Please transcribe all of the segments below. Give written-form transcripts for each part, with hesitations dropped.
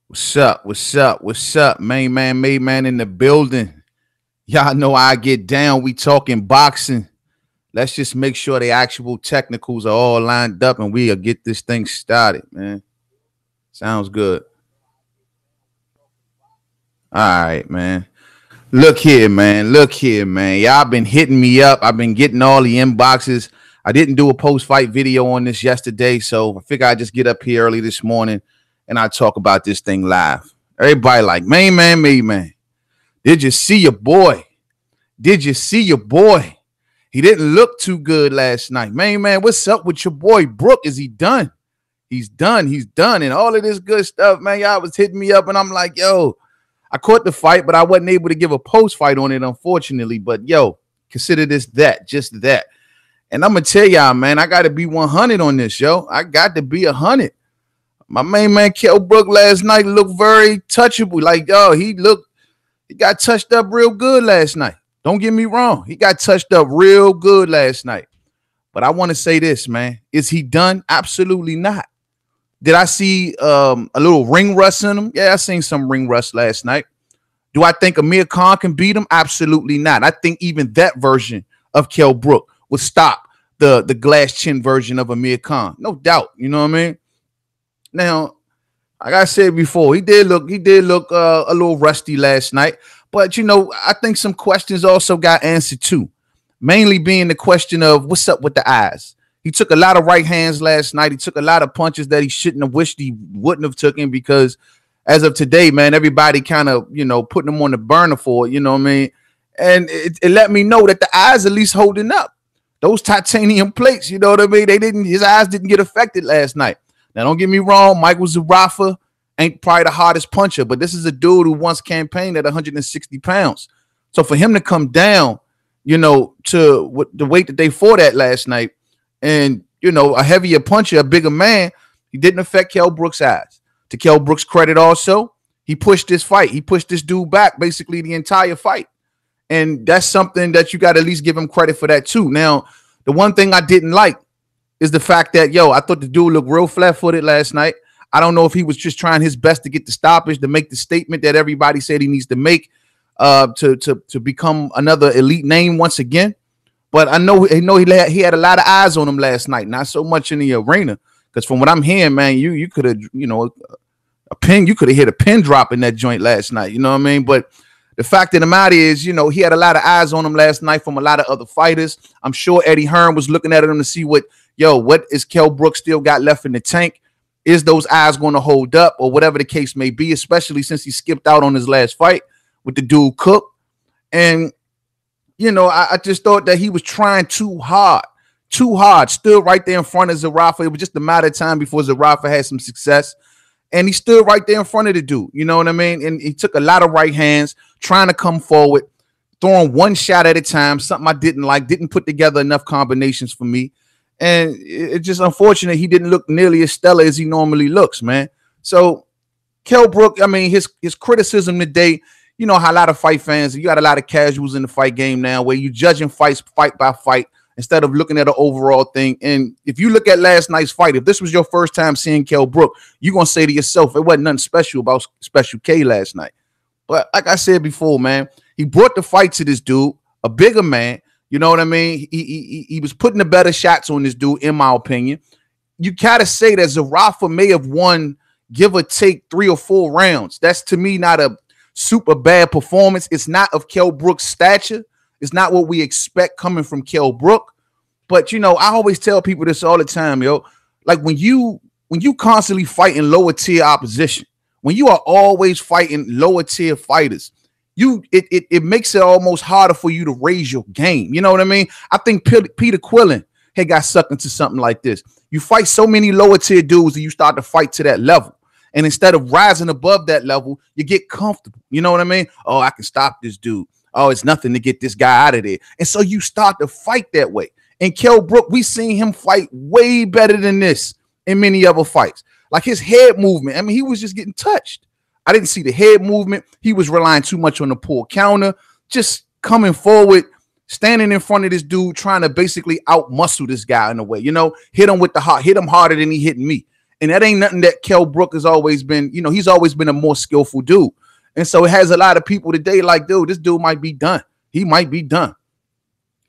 What's up? What's up? What's up? Main man, made man in the building. Y'all know I get down. We talking boxing. Let's just make sure the actual technicals are all lined up and we'll get this thing started, man. Sounds good. All right, man. Look here, man. Look here, man. Y'all been hitting me up. I've been getting all the inboxes. I didn't do a post-fight video on this yesterday, so I figure I just get up here early this morning and I talk about this thing live. Everybody like, main man. Did you see your boy? Did you see your boy? He didn't look too good last night. Main man, what's up with your boy Brook? Is he done? He's done. He's done. And all of this good stuff, man. Y'all was hitting me up and I'm like, yo, I caught the fight, but I wasn't able to give a post fight on it, unfortunately. But yo, consider this that, just that. And I'm going to tell y'all, man, I got to be 100 on this, yo. I got to be 100. My main man, Kell Brook, last night looked very touchable. Like, yo, he got touched up real good last night. Don't get me wrong. He got touched up real good last night. But I want to say this, man. Is he done? Absolutely not. Did I see a little ring rust in him? Yeah, I seen some ring rust last night. Do I think Amir Khan can beat him? Absolutely not. I think even that version of Kell Brook would stop the glass chin version of Amir Khan. No doubt. You know what I mean? Now, like I said before, he did look a little rusty last night. But, you know, I think some questions also got answered too. Mainly being the question of what's up with the eyes. He took a lot of right hands last night. He took a lot of punches that he shouldn't have wished he wouldn't have taken because as of today, man, everybody kind of, you know, putting him on the burner for it, you know what I mean? And it let me know that the eyes at least holding up. Those titanium plates, you know what I mean? His eyes didn't get affected last night. Now, don't get me wrong. Michael Zarafa ain't probably the hardest puncher, but this is a dude who once campaigned at 160 pounds. So for him to come down, you know, to the weight that they fought at last night and, you know, a heavier puncher, a bigger man, he didn't affect Kell Brook's eyes. To Kell Brook's credit also, he pushed this fight. He pushed this dude back basically the entire fight. And that's something that you got to at least give him credit for that too. Now, the one thing I didn't like is the fact that, yo, I thought the dude looked real flat-footed last night. I don't know if he was just trying his best to get the stoppage, to make the statement that everybody said he needs to make to become another elite name once again. But I know he had a lot of eyes on him last night, not so much in the arena. Because from what I'm hearing, man, you could have, you know, you could have hit a pin drop in that joint last night. You know what I mean? But the fact of the matter is, you know, he had a lot of eyes on him last night from a lot of other fighters. I'm sure Eddie Hearn was looking at him to see what is Kell Brook still got left in the tank? Is those eyes going to hold up or whatever the case may be, especially since he skipped out on his last fight with the dude Cook. And, you know, I just thought that he was trying too hard, stood right there in front of Zarafa. It was just a matter of time before Zarafa had some success. And he stood right there in front of the dude, you know what I mean? And he took a lot of right hands, trying to come forward, throwing one shot at a time, something I didn't like, didn't put together enough combinations for me. And it's just unfortunate he didn't look nearly as stellar as he normally looks, man. So Kell Brook, I mean, his criticism today, you know how a lot of fight fans, you got a lot of casuals in the fight game now where you judging fights fight by fight instead of looking at an overall thing. And if you look at last night's fight, if this was your first time seeing Kell Brook, you're going to say to yourself, it wasn't nothing special about Special K last night. But like I said before, man, he brought the fight to this dude, a bigger man. You know what I mean? He was putting the better shots on this dude, in my opinion. You gotta say that Zarafa may have won, give or take 3 or 4 rounds. That's to me not a super bad performance. It's not of Kell Brook's stature. It's not what we expect coming from Kell Brook. But you know, I always tell people this all the time, yo. Like when you constantly fighting lower tier opposition, when you are always fighting lower tier fighters, it makes it almost harder for you to raise your game. You know what I mean? I think Peter Quillen had got sucked into something like this. You fight so many lower tier dudes and you start to fight to that level. And instead of rising above that level, you get comfortable. You know what I mean? Oh, I can stop this dude. Oh, it's nothing to get this guy out of there. And so you start to fight that way. And Kell Brook, we seen him fight way better than this in many other fights. Like his head movement. I mean, he was just getting touched. I didn't see the head movement. He was relying too much on the pull counter, just coming forward, standing in front of this dude, trying to basically out muscle this guy in a way, you know, hit him with the heart, hit him harder than he hit me. And that ain't nothing that Kell Brook has always been, you know, he's always been a more skillful dude. And so it has a lot of people today like, dude, this dude might be done. He might be done.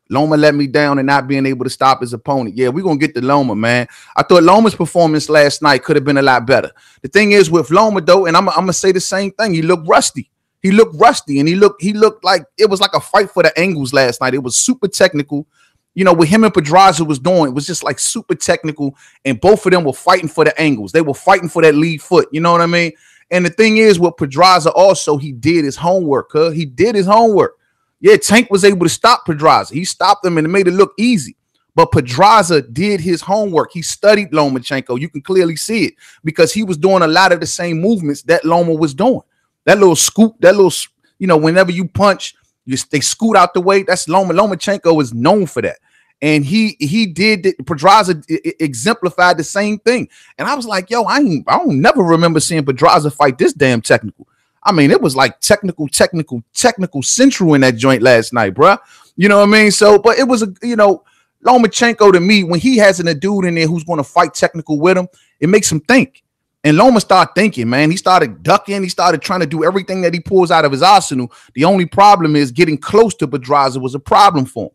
Loma let me down and not being able to stop his opponent. Yeah, we're going to get to Loma, man. I thought Loma's performance last night could have been a lot better. The thing is with Loma, though, and I'm going to say the same thing. He looked rusty. He looked rusty, and he looked like it was like a fight for the angles last night. It was super technical. You know, what him and Pedraza was doing, it was just like super technical, and both of them were fighting for the angles. They were fighting for that lead foot. You know what I mean? And the thing is with Pedraza also, he did his homework. He did his homework. Yeah, Tank was able to stop Pedraza. He stopped him and it made it look easy. But Pedraza did his homework. He studied Lomachenko. You can clearly see it because he was doing a lot of the same movements that Loma was doing. That little scoop, that little, you know, whenever you punch, they scoot out the way. That's Loma. Lomachenko is known for that. And he did it. Pedraza exemplified the same thing. And I was like, yo, I don't never remember seeing Pedraza fight this damn technical. I mean, it was like technical central in that joint last night, bruh. You know what I mean? So, but it was, you know, Lomachenko to me, when he has a dude in there who's going to fight technical with him, it makes him think. And Loma started thinking, man. He started ducking. He started trying to do everything that he pulls out of his arsenal. The only problem is getting close to Pedraza was a problem for him.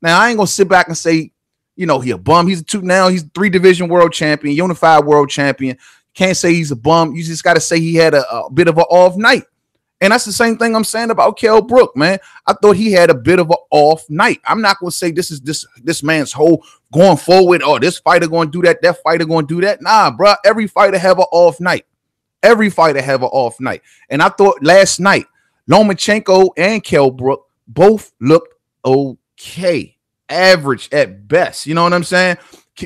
Now, I ain't going to sit back and say, you know, he a bum. He's he's 3-division world champion, unified world champion. Can't say he's a bum. You just got to say he had a bit of an off night. And that's the same thing I'm saying about Kell Brook, man. I thought he had a bit of an off night. I'm not going to say this is this man's whole going forward. Oh, this fighter going to do that. That fighter going to do that. Nah, bro. Every fighter have an off night. Every fighter have an off night. And I thought last night, Lomachenko and Kell Brook both looked okay. Average at best. You know what I'm saying?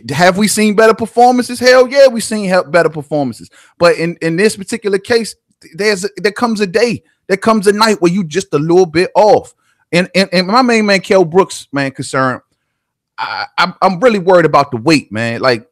Have we seen better performances? Hell yeah, we've seen better performances. But in this particular case, there comes a day, there comes a night where you just a little bit off. And my main man, Kell Brook's concern, I'm really worried about the weight, man. Like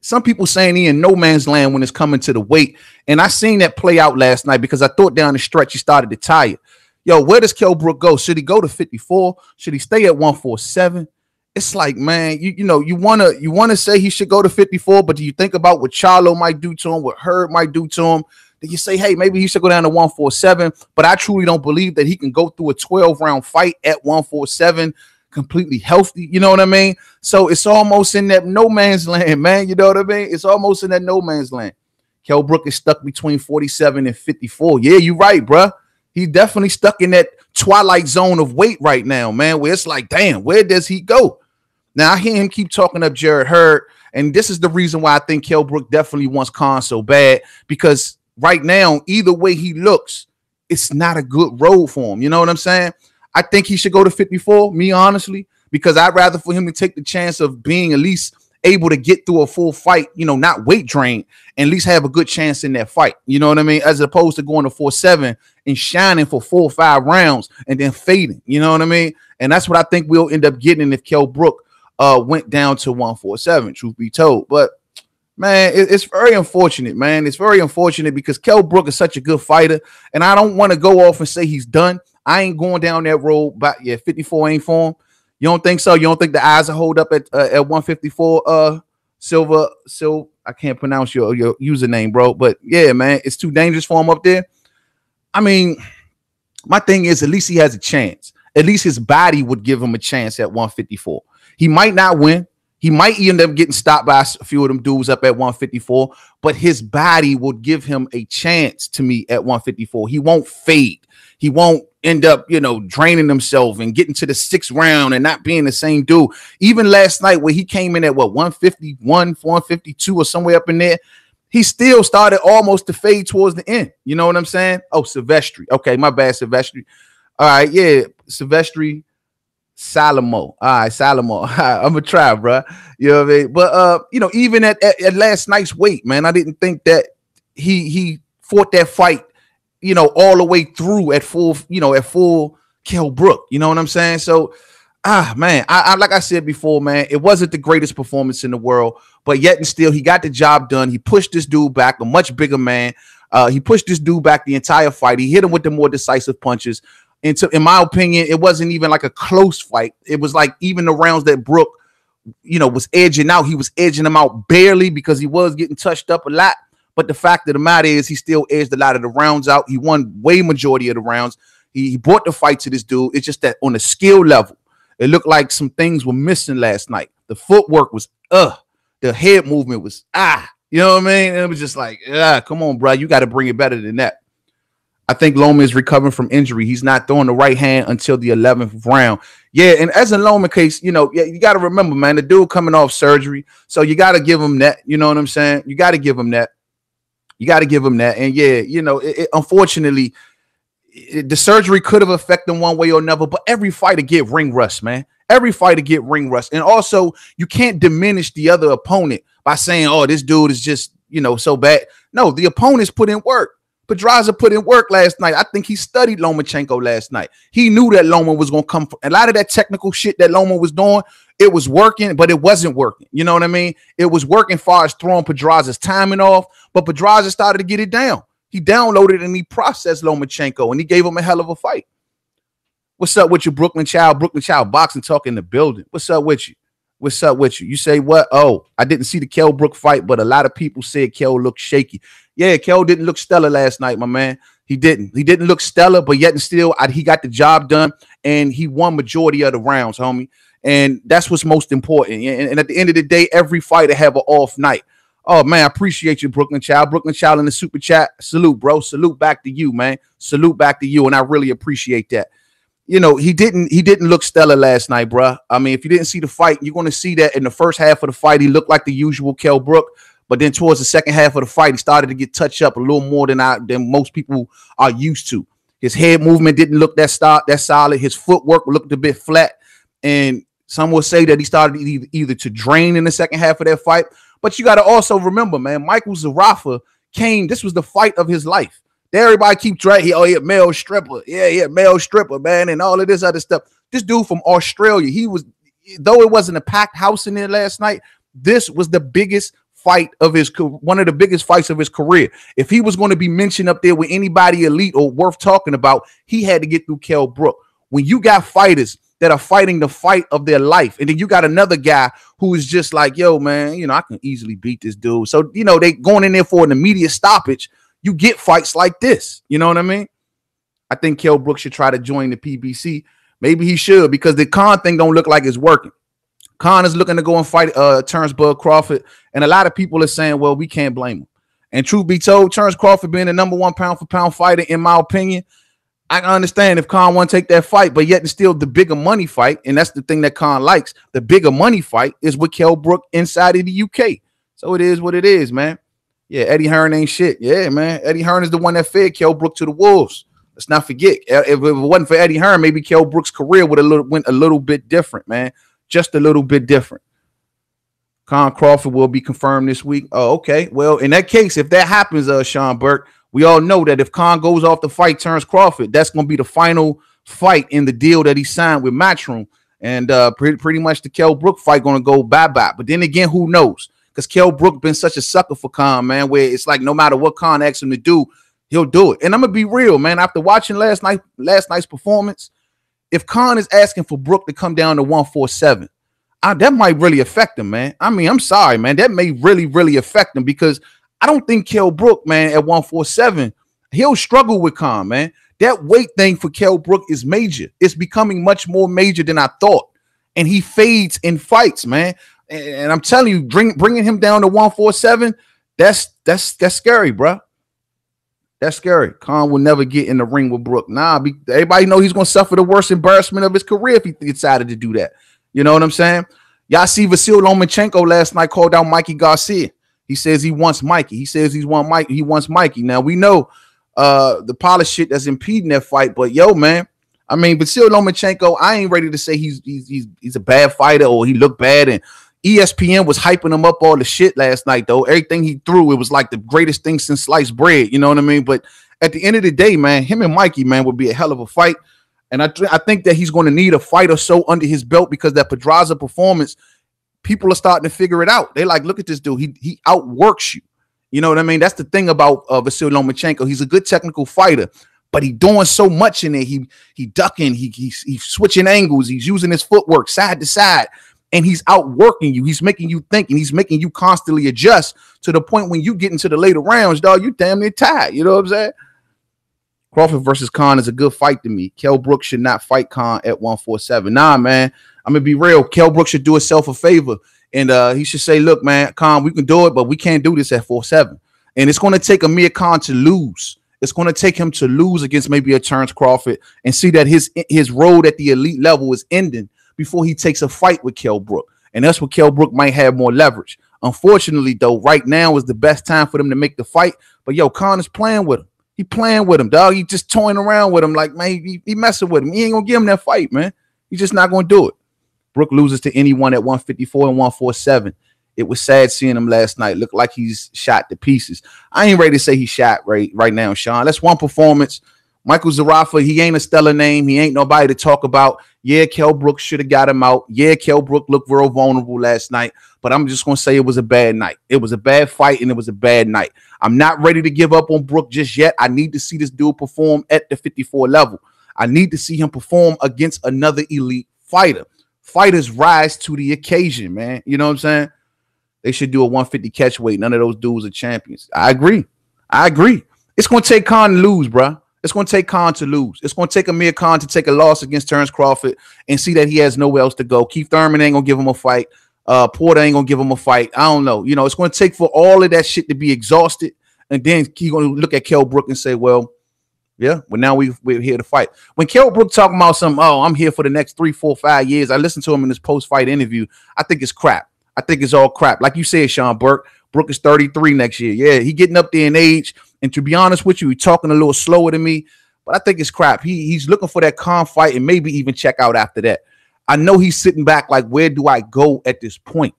some people saying he in no man's land when it's coming to the weight. And I seen that play out last night because I thought down the stretch he started to tire. Yo, where does Kell Brook go? Should he go to 54? Should he stay at 147? It's like, man, you know, you wanna say he should go to 54, but do you think about what Charlo might do to him, what Hearn might do to him? Then you say, hey, maybe he should go down to 147, but I truly don't believe that he can go through a 12-round fight at 147 completely healthy. You know what I mean? So it's almost in that no man's land, man. You know what I mean? It's almost in that no man's land. Kell Brook is stuck between 47 and 54. Yeah, you're right, bruh. He's definitely stuck in that twilight zone of weight right now, man, where it's like, damn, where does he go? Now, I hear him keep talking up Jared Hearn, and this is the reason why I think Kell Brook definitely wants Khan so bad, because right now, either way he looks, it's not a good road for him. You know what I'm saying? I think he should go to 54, me honestly, because I'd rather for him to take the chance of being at least able to get through a full fight, you know, not weight drain, and at least have a good chance in that fight. You know what I mean? As opposed to going to 4-7 and shining for 4 or 5 rounds and then fading. You know what I mean? And that's what I think we'll end up getting if Kell Brook went down to 147, truth be told. But man, it's very unfortunate, man. It's very unfortunate because Kell Brook is such a good fighter, and I don't want to go off and say he's done. I ain't going down that road, but yeah, 54 ain't for him. You don't think so? You don't think the eyes will hold up at 154? Silver, I can't pronounce your username, bro. But yeah, man, it's too dangerous for him up there. I mean, my thing is, at least he has a chance. At least his body would give him a chance at 154. He might not win. He might end up getting stopped by a few of them dudes up at 154, but his body would give him a chance to me at 154. He won't fade. He won't end up, you know, draining himself and getting to the 6th round and not being the same dude. Even last night where he came in at what, 151, 152 or somewhere up in there, he still started almost to fade towards the end. You know what I'm saying? Oh, Silvestri. Okay, my bad, Silvestri. All right, yeah, Silvestri. Salomo. All right, Salomo. I'm gonna try, bro. You know what I mean? But you know, even at last night's weight, man, I didn't think that he fought that fight, you know, all the way through at full, you know, at full Kell Brook. You know what I'm saying? So, man, I like I said before, man, it wasn't the greatest performance in the world, but yet and still, he got the job done. He pushed this dude back, a much bigger man. He pushed this dude back the entire fight. He hit him with the more decisive punches. And in my opinion, it wasn't even like a close fight. It was like even the rounds that Brook was edging out. He was edging him out barely because he was getting touched up a lot. But the fact of the matter is he still edged a lot of the rounds out. He won way majority of the rounds. He brought the fight to this dude. It's just that on the skill level, it looked like some things were missing last night. The footwork was the head movement was you know what I mean? And it was just like, come on, bro. You got to bring it better than that. I think Loma is recovering from injury. He's not throwing the right hand until the 11th round. Yeah, and as a Loma case, you got to remember, man, the dude coming off surgery. So you got to give him that. You know what I'm saying? You got to give him that. And yeah, unfortunately, the surgery could have affected him one way or another, but every fighter get ring rust, man. Every fighter get ring rust. And also, you can't diminish the other opponent by saying, oh, this dude is just, so bad. No, the opponents put in work. Pedraza put in work last night. I think he studied Lomachenko last night. He knew that Loma was going to come. A lot of that technical shit that Loma was doing, it was working, but it wasn't working. You know what I mean? It was working as far as throwing Pedraza's timing off, but Pedraza started to get it down. He downloaded and he processed Lomachenko, and he gave him a hell of a fight. What's up with you, Brooklyn Child? Brooklyn Child boxing talk in the building. What's up with you? What's up with you? You say what? Oh, I didn't see the Kell Brook fight, but a lot of people said Kell looked shaky. Yeah, Kell didn't look stellar last night, my man. He didn't. He didn't look stellar, but yet and still, he got the job done, and he won majority of the rounds, homie. And that's what's most important. And at the end of the day, every fighter have an off night. Oh, man, I appreciate you, Brooklyn Child. Brooklyn Child in the super chat. Salute, bro. Salute back to you, man. Salute back to you, and I really appreciate that. He didn't look stellar last night, bro. I mean, if you didn't see the fight, you're going to see that in the first half of the fight, he looked like the usual Kell Brook. But then towards the second half of the fight, he started to get touched up a little more than most people are used to. His head movement didn't look that solid. His footwork looked a bit flat. And some will say that he started either to drain in the second half of that fight. But you got to also remember, man, Michael Zarafa came. This was the fight of his life. Everybody keep dragging. Oh, yeah, male stripper. Yeah, male stripper, man, and all of this other stuff. This dude from Australia, though it wasn't a packed house in there last night, this was the biggest fight of one of the biggest fights of his career. If he was going to be mentioned up there with anybody elite or worth talking about, he had to get through Kell Brook. When you got fighters that are fighting the fight of their life, and then you got another guy who is just like, yo, man, I can easily beat this dude. So, they going in there for an immediate stoppage. You get fights like this. You know what I mean? I think Kell Brook should try to join the PBC. Maybe he should, because the Khan thing don't look like it's working. Khan is looking to go and fight Terrence Bud Crawford, and a lot of people are saying, well, we can't blame him. And truth be told, Terrence Crawford being the #1 pound-for-pound fighter, in my opinion, I can understand if Khan want to take that fight, but yet and still the bigger money fight, and that's the thing that Khan likes, the bigger money fight is with Kell Brook inside of the UK. So it is what it is, man. Yeah, Eddie Hearn ain't shit. Yeah, man. Eddie Hearn is the one that fed Kell Brook to the wolves. Let's not forget. If it wasn't for Eddie Hearn, maybe Kell Brook's career would have went a little bit different, man. Just a little bit different. Con Crawford will be confirmed this week. Oh, okay. Well, in that case, if that happens, Sean Burke, we all know that if Con goes off the fight, Terrence Crawford, that's going to be the final fight in the deal that he signed with Matchroom. And pretty much the Kell Brook fight going to go bye-bye. But then again, who knows? Because Kell Brook been such a sucker for Con, man, where it's like no matter what Con asks him to do, he'll do it. And I'm going to be real, man. After watching last night's performance, if Con is asking for Brook to come down to 147, that might really affect him, man. I mean, I'm sorry, man. That may really, really affect him, because I don't think Kell Brook, man, at 147, he'll struggle with Con, man. That weight thing for Kell Brook is major. It's becoming much more major than I thought. And he fades in fights, man. And I'm telling you, bringing him down to 147, that's scary, bro. That's scary. Con will never get in the ring with Brook. Everybody know he's going to suffer the worst embarrassment of his career if he decided to do that. You know what I'm saying? Y'all see Vasyl Lomachenko last night called out Mikey Garcia. He says he wants Mikey. He says he wants Mikey. Now, we know the polished shit that's impeding that fight, but yo, man, I mean, Vasyl Lomachenko, I ain't ready to say he's a bad fighter or he looked bad, and ESPN was hyping him up all the shit last night, though. Everything he threw, it was like the greatest thing since sliced bread. You know what I mean? But at the end of the day, man, him and Mikey, man, would be a hell of a fight. And I think that he's going to need a fight or so under his belt, because that Pedraza performance, people are starting to figure it out. They're like, look at this dude. He outworks you. You know what I mean? That's the thing about Vasyl Lomachenko. He's a good technical fighter, but he's doing so much in it. He ducking, he's switching angles. He's using his footwork side to side. and he's outworking you. He's making you think, and he's making you constantly adjust to the point when you get into the later rounds, dog, you damn near tired. You know what I'm saying? Crawford versus Khan is a good fight to me. Kell Brook should not fight Khan at 147. Nah, man. I'm going to be real. Kell Brook should do himself a favor. And he should say, look, man, Khan, we can do it, but we can't do this at 4-7. And it's going to take Amir Khan to lose. It's going to take him to lose against maybe a Terrence Crawford and see that his road at the elite level is ending before he takes a fight with Kell Brook. And that's where Kell Brook might have more leverage. Unfortunately, though, right now is the best time for them to make the fight. But, yo, Khan is playing with him. He playing with him, dog. He just toying around with him like, man, he messing with him. He ain't going to give him that fight, man. He's just not going to do it. Brook loses to anyone at 154 and 147. It was sad seeing him last night. Looked like he's shot to pieces. I ain't ready to say he's shot right now, Sean. That's one performance. Michael Zarafa, he ain't a stellar name. He ain't nobody to talk about. Yeah, Kell Brook should have got him out. Yeah, Kell Brook looked real vulnerable last night. But I'm just going to say it was a bad night. It was a bad fight, and it was a bad night. I'm not ready to give up on Brook just yet. I need to see this dude perform at the 54 level. I need to see him perform against another elite fighter. Fighters rise to the occasion, man. You know what I'm saying? They should do a 150 catch weight. None of those dudes are champions. I agree. It's going to take Khan to lose, bro. It's going to take Khan to lose. It's going to take Amir Khan to take a loss against Terrence Crawford and see that he has nowhere else to go. Keith Thurman ain't going to give him a fight. Porter ain't going to give him a fight. I don't know. You know, it's going to take for all of that shit to be exhausted. And then he's going to look at Kell Brook and say, well, yeah, well, now we're here to fight. When Kell Brook talking about something, oh, I'm here for the next 3, 4, 5 years. I listened to him in this post-fight interview. I think it's crap. I think it's all crap. Like you said, Sean Burke, Brook is 33 next year. Yeah, he getting up there in age. And to be honest with you, he's talking a little slower than me. But I think it's crap. He's looking for that calm fight and maybe even check out after that. I know he's sitting back like, where do I go at this point?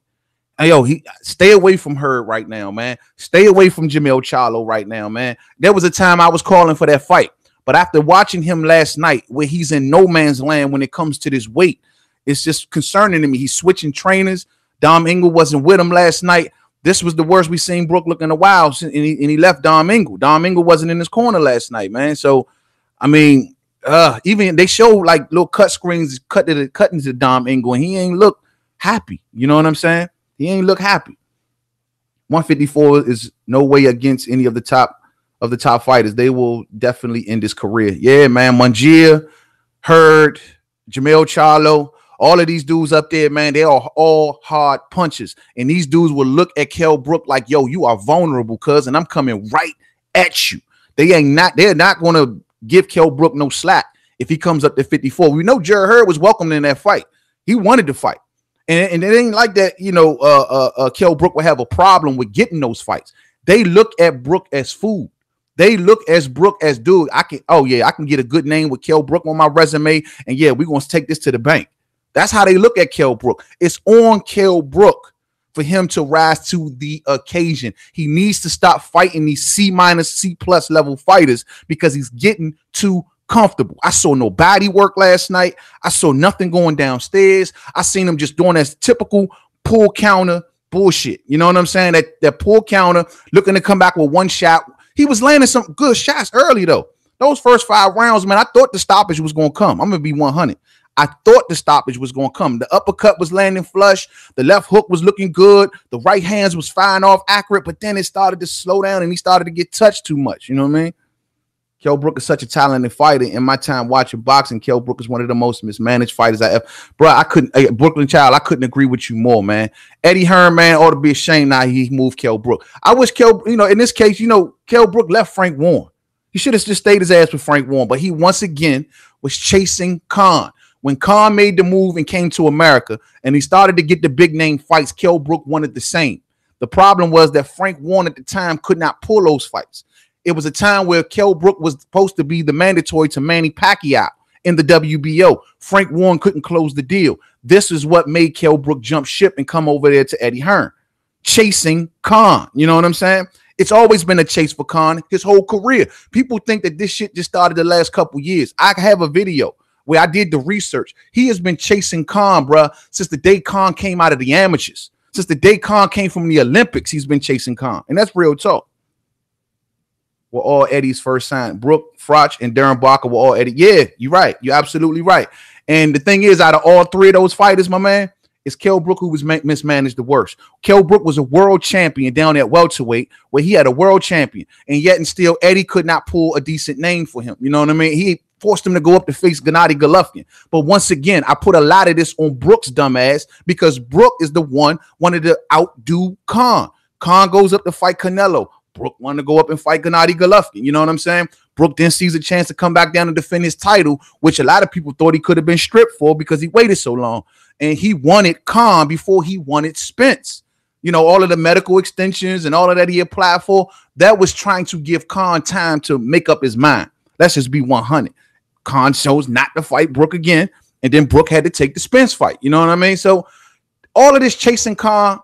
And yo, stay away from Hearn right now, man. Stay away from Charlo right now, man. There was a time I was calling for that fight. But after watching him last night, where he's in no man's land when it comes to this weight, it's just concerning to me. He's switching trainers. Dom Ingle wasn't with him last night. This was the worst we've seen Brook look in a while, and he left Dom Ingle. Dom Ingle wasn't in his corner last night, man. So, I mean, even they show like little cut screens cutting to Dom Ingle, and he ain't look happy. You know what I'm saying? He ain't look happy. 154 is no way against any of the top fighters. They will definitely end his career. Yeah, man. Mungia, Hearn, Charlo. All of these dudes up there, man, they are all hard punches. And these dudes will look at Kell Brook like, yo, you are vulnerable, cuz, and I'm coming right at you. They're not going to give Kell Brook no slack if he comes up to 54. We know Jared Hearn was welcomed in that fight. He wanted to fight. And it ain't like that, you know, Kell Brook will have a problem with getting those fights. They look at Brook as food. They look at Brook as, dude, I can get a good name with Kell Brook on my resume, and yeah, we're going to take this to the bank. That's how they look at Kell Brook. It's on Kell Brook for him to rise to the occasion. He needs to stop fighting these C-, C+ level fighters because he's getting too comfortable. I saw no body work last night. I saw nothing going downstairs. I seen him just doing that typical pull counter bullshit. You know what I'm saying? That pull counter, looking to come back with one shot. He was landing some good shots early, though. Those first 5 rounds, man, I thought the stoppage was going to come. I'm going to be 100. I thought the stoppage was going to come. The uppercut was landing flush. The left hook was looking good. The right hands was firing off accurate, but then it started to slow down and he started to get touched too much. You know what I mean? Kell Brook is such a talented fighter. In my time watching boxing, Kell Brook is one of the most mismanaged fighters I ever. Bro, Brooklyn Child, I couldn't agree with you more, man. Eddie Hearn, man, ought to be ashamed now he moved Kell Brook. I wish Kell, you know, in this case, you know, Kell Brook left Frank Warren. He should have just stayed his ass with Frank Warren, but he once again was chasing Khan. When Khan made the move and came to America and he started to get the big name fights, Kell Brook wanted the same. The problem was that Frank Warren at the time could not pull those fights. It was a time where Kell Brook was supposed to be the mandatory to Manny Pacquiao in the WBO. Frank Warren couldn't close the deal. This is what made Kell Brook jump ship and come over there to Eddie Hearn, chasing Khan. You know what I'm saying? It's always been a chase for Khan his whole career. People think that this shit just started the last couple years. I have a video where I did the research. He has been chasing Khan, bro, since the day Khan came out of the amateurs. Since the day Khan came from the Olympics, he's been chasing Khan. And that's real talk. Were all Eddie's first sign. Brook, Froch, and Darren Barker were all Eddie. Yeah, you're right. You're absolutely right. And the thing is, out of all 3 of those fighters, my man, It's Kell Brook who was mismanaged the worst. Kell Brook was a world champion down at welterweight, where he had a world champion, and yet and still Eddie could not pull a decent name for him. You know what I mean? He forced him to go up to face Gennady Golovkin. But once again, I put a lot of this on Brook's dumbass, because Brook is the one wanted to outdo Khan. Khan goes up to fight Canelo. Brook wanted to go up and fight Gennady Golovkin. You know what I'm saying? Brook then sees a chance to come back down and defend his title, which a lot of people thought he could have been stripped for because he waited so long. And he wanted Khan before he wanted Spence. You know, all of the medical extensions and all of that he applied for, that was trying to give Khan time to make up his mind. Let's just be 100. Khan chose not to fight Brook again, and then Brook had to take the Spence fight. You know what I mean? So all of this chasing Khan,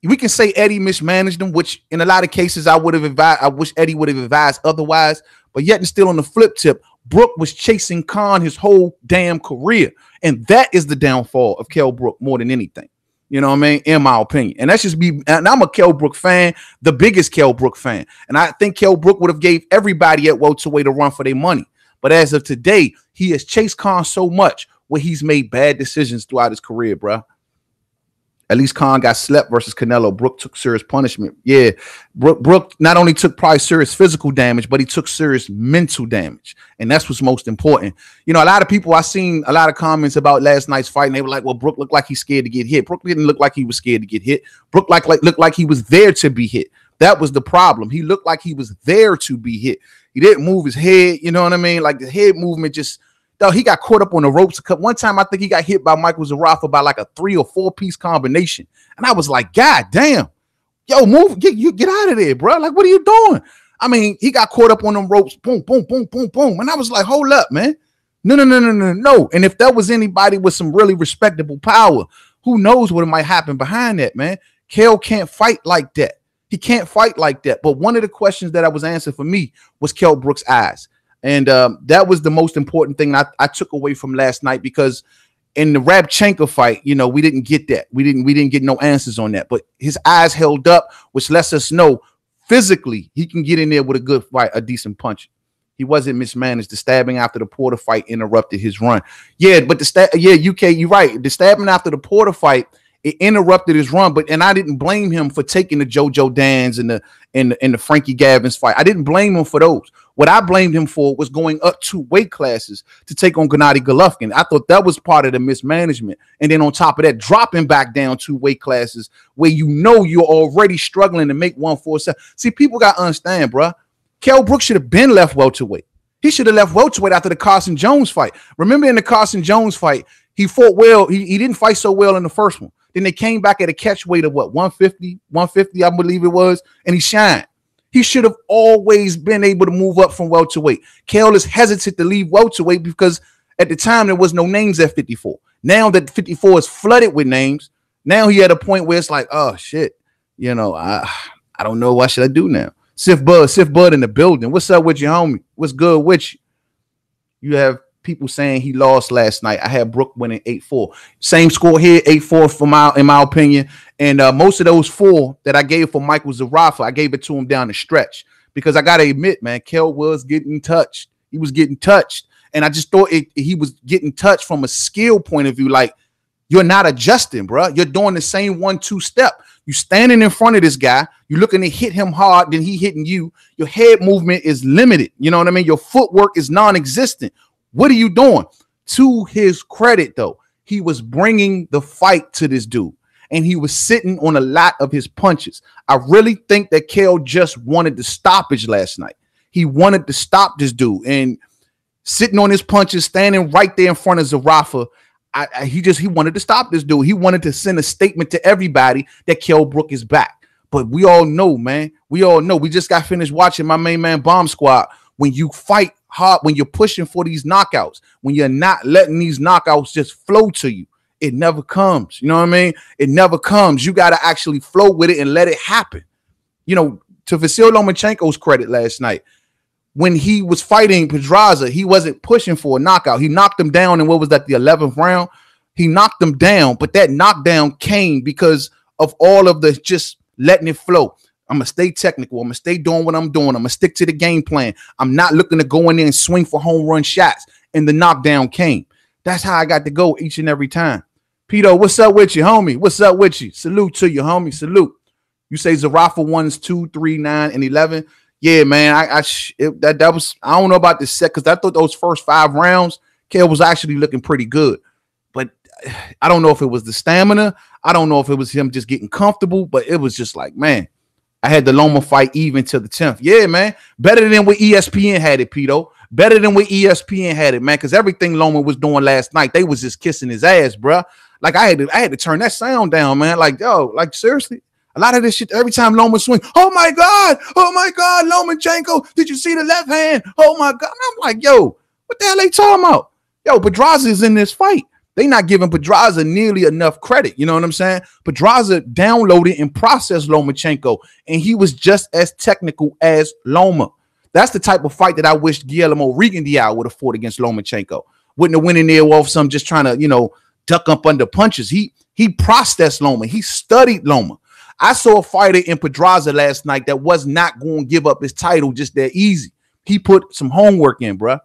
we can say Eddie mismanaged him, which in a lot of cases I would have advised. I wish Eddie would have advised otherwise. But yet and still on the flip tip, Brook was chasing Khan his whole damn career. And that is the downfall of Kell Brook more than anything. You know what I mean? In my opinion. And that's just me. And I'm a Kell Brook fan, the biggest Kell Brook fan. And I think Kell Brook would have gave everybody at welterweight a run for their money. But as of today, he has chased Khan so much where he's made bad decisions throughout his career, bro. At least Khan got slept versus Canelo. Brook took serious punishment. Yeah, Brook not only took probably serious physical damage, but he took serious mental damage. And that's what's most important. You know, a lot of people, I seen a lot of comments about last night's fight, and they were like, well, Brook looked like he's scared to get hit. Brook didn't look like he was scared to get hit. Brook looked like he was there to be hit. That was the problem. He looked like he was there to be hit. He didn't move his head. You know what I mean? Like the head movement just... Though he got caught up on the ropes. One time, I think he got hit by Michael Zarafa by like a 3 or 4 piece combination. And I was like, God damn, yo, move, get out of there, bro. Like, what are you doing? I mean, he got caught up on them ropes. Boom, boom, boom, boom, boom. And I was like, hold up, man. No. And if that was anybody with some really respectable power, who knows what might happen behind that, man. Kell can't fight like that. He can't fight like that. But one of the questions that I was answering for me was Kell Brook's eyes. And that was the most important thing I took away from last night, because in the Lomachenko fight, you know, we didn't get that. We didn't get no answers on that. But his eyes held up, which lets us know physically he can get in there with a good fight, a decent punch. He wasn't mismanaged. The stabbing after the Porter fight interrupted his run. Yeah, but UK, you're right. The stabbing after the Porter fight, it interrupted his run. And I didn't blame him for taking the JoJo Dans and the Frankie Gavins fight. I didn't blame him for those. What I blamed him for was going up 2 weight classes to take on Gennady Golovkin. I thought that was part of the mismanagement. And then on top of that, dropping back down 2 weight classes where you know you're already struggling to make 147. See, people got to understand, bro. Kell Brook should have been left welterweight. He should have left welterweight after the Carson Jones fight. Remember in the Carson Jones fight, he fought well. He didn't fight so well in the first one. Then they came back at a catch weight of what, 150, I believe it was, and he shined. He should have always been able to move up from welterweight. Kell is hesitant to leave welterweight because at the time there was no names at 54. Now that 54 is flooded with names, now he at a point where it's like, oh shit, you know, I don't know, what should I do now? Sif Bud in the building. What's up with you, homie? What's good with you? You have people saying he lost last night. I had Brook winning 8-4. Same score here, 8-4 in my opinion. And most of those 4 that I gave for Michael Zarafa, I gave it to him down the stretch, because I got to admit, man, Kell was getting touched. He was getting touched. And I just thought he was getting touched from a skill point of view. Like, you're not adjusting, bro. You're doing the same 1-2 step. You standing in front of this guy. You're looking to hit him hard, then he hitting you. Your head movement is limited. You know what I mean? Your footwork is non-existent. What are you doing? To his credit, though, he was bringing the fight to this dude, and he was sitting on a lot of his punches. I really think that Kell just wanted the stoppage last night. He wanted to stop this dude, and sitting on his punches, standing right there in front of Zarafa, he wanted to stop this dude. He wanted to send a statement to everybody that Kell Brook is back. But we all know, man. We all know. We just got finished watching my main man Bomb Squad. When you fight hard, when you're pushing for these knockouts, when you're not letting these knockouts just flow to you, it never comes. You know what I mean? It never comes. You got to actually flow with it and let it happen. You know, to Vasyl Lomachenko's credit last night, when he was fighting Pedraza, he wasn't pushing for a knockout. He knocked him down in, what was that, the 11th round? He knocked him down, but that knockdown came because of all of the just letting it flow. I'm going to stay technical. I'm going to stay doing what I'm doing. I'm going to stick to the game plan. I'm not looking to go in there and swing for home run shots. And the knockdown came. That's how I got to go each and every time. Pito, what's up with you, homie? What's up with you? Salute to you, homie. Salute. You say Zarafa 1s, 2, 3, 9, and 11. Yeah, man. That was, I don't know about this set because I thought those first 5 rounds, Kell was actually looking pretty good. But I don't know if it was the stamina. I don't know if it was him just getting comfortable, but it was just like, man, I had the Loma fight even to the 10th. Yeah, man. Better than what ESPN had it, Pito. Better than what ESPN had it, man, because everything Loma was doing last night, they was just kissing his ass, bro. Like, I had to turn that sound down, man. Like, yo, like, seriously? A lot of this shit, every time Loma swing, oh, my God, Lomachenko, did you see the left hand? Oh, my God. I'm like, yo, what the hell they talking about? Yo, Pedraza is in this fight. They not giving Pedraza nearly enough credit. You know what I'm saying? Pedraza downloaded and processed Lomachenko, and he was just as technical as Loma. That's the type of fight that I wish Guillermo Rigondeaux would have fought against Lomachenko. Wouldn't have went in there off some just trying to, you know, duck up under punches. He processed Loma. He studied Loma. I saw a fighter in Pedraza last night that was not going to give up his title just that easy. He put some homework in, bruh.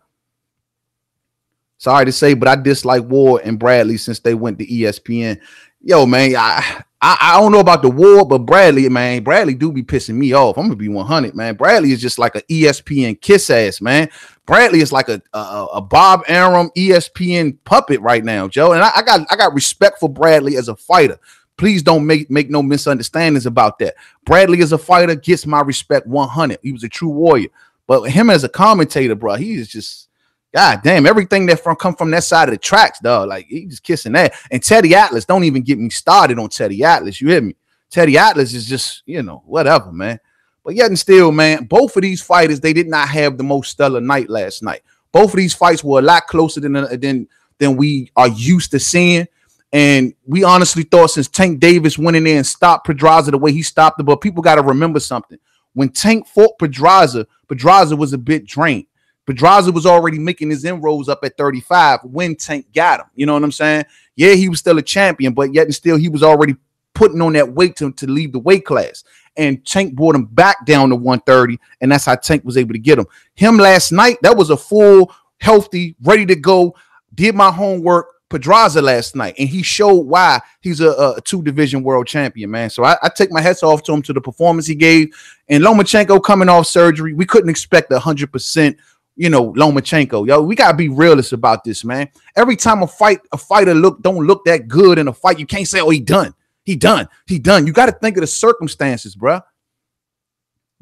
Sorry to say, but I dislike Ward and Bradley since they went to ESPN. Yo, man, I don't know about the Ward, but Bradley, man, Bradley do be pissing me off. I'm gonna be 100, man. Bradley is just like an ESPN kiss ass, man. Bradley is like a Bob Arum ESPN puppet right now, Joe. And I got respect for Bradley as a fighter. Please don't make no misunderstandings about that. Bradley as a fighter gets my respect 100. He was a true warrior. But him as a commentator, bro, he is just, God damn, everything that come from that side of the tracks, dog. Like, he just kissing that. And Teddy Atlas, don't even get me started on Teddy Atlas. You hear me? Teddy Atlas is just, you know, whatever, man. But yet and still, man, both of these fighters, they did not have the most stellar night last night. Both of these fights were a lot closer than we are used to seeing. And we honestly thought since Tank Davis went in there and stopped Pedraza the way he stopped it, but people got to remember something. When Tank fought Pedraza, Pedraza was a bit drained. Pedraza was already making his inroads up at 35 when Tank got him. You know what I'm saying? Yeah, he was still a champion, but yet and still he was already putting on that weight to leave the weight class. And Tank brought him back down to 130, and that's how Tank was able to get him. Him last night, that was a full, healthy, ready to go, did my homework Pedraza last night, and he showed why he's a 2-division world champion, man. So I take my hats off to him to the performance he gave. And Lomachenko coming off surgery, we couldn't expect 100%, you know, Lomachenko. Yo, we gotta be realists about this, man. Every time a fighter don't look that good in a fight, you can't say, oh, he done. You got to think of the circumstances, bruh.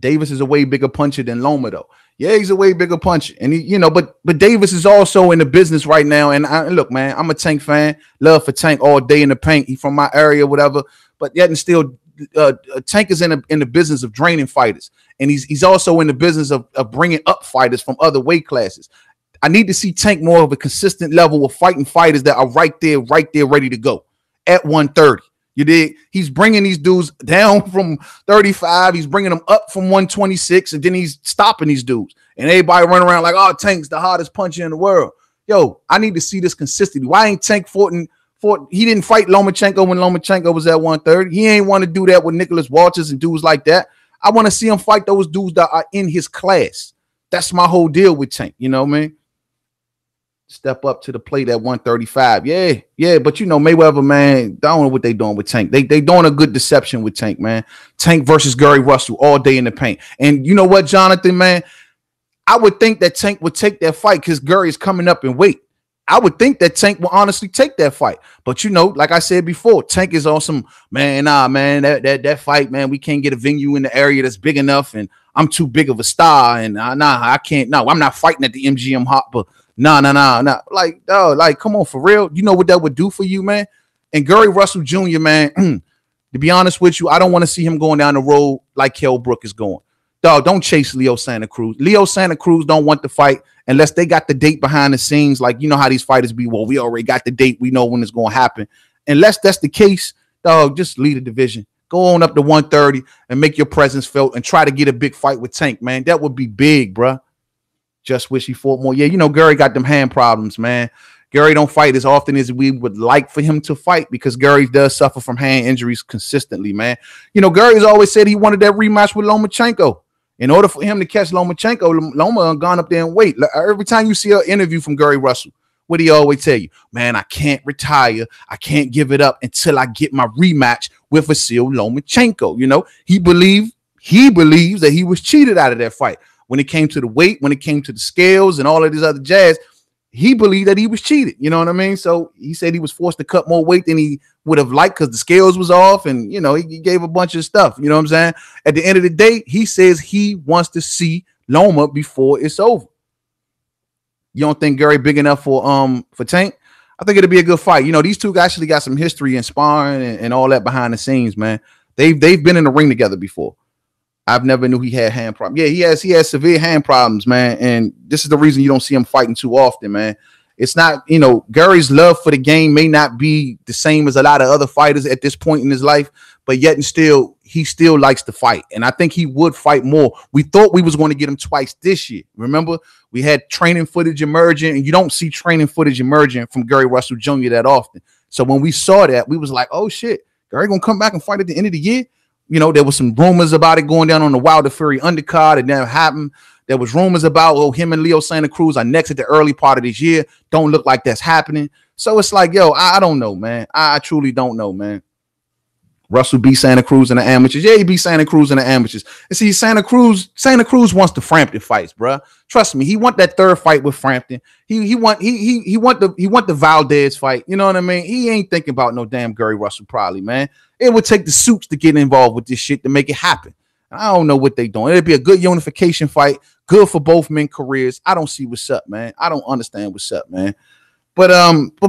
Davis is a way bigger puncher than Loma, though. Yeah, he's a way bigger puncher. And he, you know, but Davis is also in the business right now. And look, man, I'm a Tank fan. Love for Tank all day in the paint. He's from my area, whatever. But yet and still, Tank is in the business of draining fighters. And he's also in the business of bringing up fighters from other weight classes. I need to see Tank more of a consistent level of fighting fighters that are right there, ready to go at 130. You dig? He's bringing these dudes down from 35. He's bringing them up from 126, and then he's stopping these dudes. And everybody run around like, oh, Tank's the hardest puncher in the world. Yo, I need to see this consistently. Why ain't Tank fought? He didn't fight Lomachenko when Lomachenko was at 130. He ain't want to do that with Nicholas Walters and dudes like that. I want to see him fight those dudes that are in his class. That's my whole deal with Tank. You know what I mean? Step up to the plate at 135. Yeah. But you know, Mayweather, man, I don't know what they doing with Tank. They doing a good deception with Tank, man. Tank versus Gary Russell all day in the paint. And you know what, Jonathan, man? I would think that Tank would take that fight because Gary is coming up in weight. I would think that Tank will honestly take that fight. But you know, like I said before, Tank is on some, man, nah, man, that fight, man, we can't get a venue in the area that's big enough, and I'm too big of a star, and I can't, no, I'm not fighting at the MGM Hopper. No. Like, dog, like, come on, for real. You know what that would do for you, man? And Gary Russell Jr., man, to be honest with you, I don't want to see him going down the road like Kell Brook is going. Dog, don't chase Leo Santa Cruz. Leo Santa Cruz don't want to fight unless they got the date behind the scenes. Like, you know how these fighters be, well, we already got the date. We know when it's going to happen. Unless that's the case, dog, just lead the division. Go on up to 130 and make your presence felt and try to get a big fight with Tank, man. That would be big, bruh. Just wish he fought more. Yeah, you know, Gary got them hand problems, man. Gary don't fight as often as we would like for him to fight because Gary does suffer from hand injuries consistently, man. You know, Gary's always said he wanted that rematch with Lomachenko. In order for him to catch Lomachenko, Loma gone up there and wait. Every time you see an interview from Gary Russell, What he always tell you? Man, I can't retire. I can't give it up until I get my rematch with Vasyl Lomachenko. You know, he believes that he was cheated out of that fight. When it came to the weight, when it came to the scales and all of this other jazz, he believed that he was cheated. You know what I mean? So he said he was forced to cut more weight than he would have liked because the scales was off, and you know, he gave a bunch of stuff. You know what I'm saying? At the end of the day, he says he wants to see Loma before it's over. You don't think Gary big enough for Tank? I think it'll be a good fight. You know, these two actually got some history in sparring and all that behind the scenes, man. They've been in the ring together before. I've never knew he had hand problems. Yeah, he has severe hand problems, man. And this is the reason you don't see him fighting too often, man. It's not, you know, Gary's love for the game may not be the same as a lot of other fighters at this point in his life, but yet and still, he still likes to fight. And I think he would fight more. We thought we was going to get him twice this year. Remember, we had training footage emerging, and you don't see training footage emerging from Gary Russell Jr. that often. So when we saw that, we was like, oh shit, Gary gonna come back and fight at the end of the year? You know, there was some rumors about it going down on the Wilder Fury undercard. It never happened. There was rumors about, oh, him and Leo Santa Cruz are next at the early part of this year. Don't look like that's happening. So it's like, yo, I don't know, man. I truly don't know, man. Russell beat Santa Cruz in the amateurs. Yeah, he beat Santa Cruz in the amateurs. And see, Santa Cruz wants the Frampton fights, bro. Trust me, he want that third fight with Frampton. He want the Valdez fight. You know what I mean? He ain't thinking about no damn Gary Russell, probably, man. It would take the suits to get involved with this shit to make it happen. I don't know what they doing. It'd be a good unification fight, good for both men careers. I don't see what's up, man. I don't understand what's up, man. But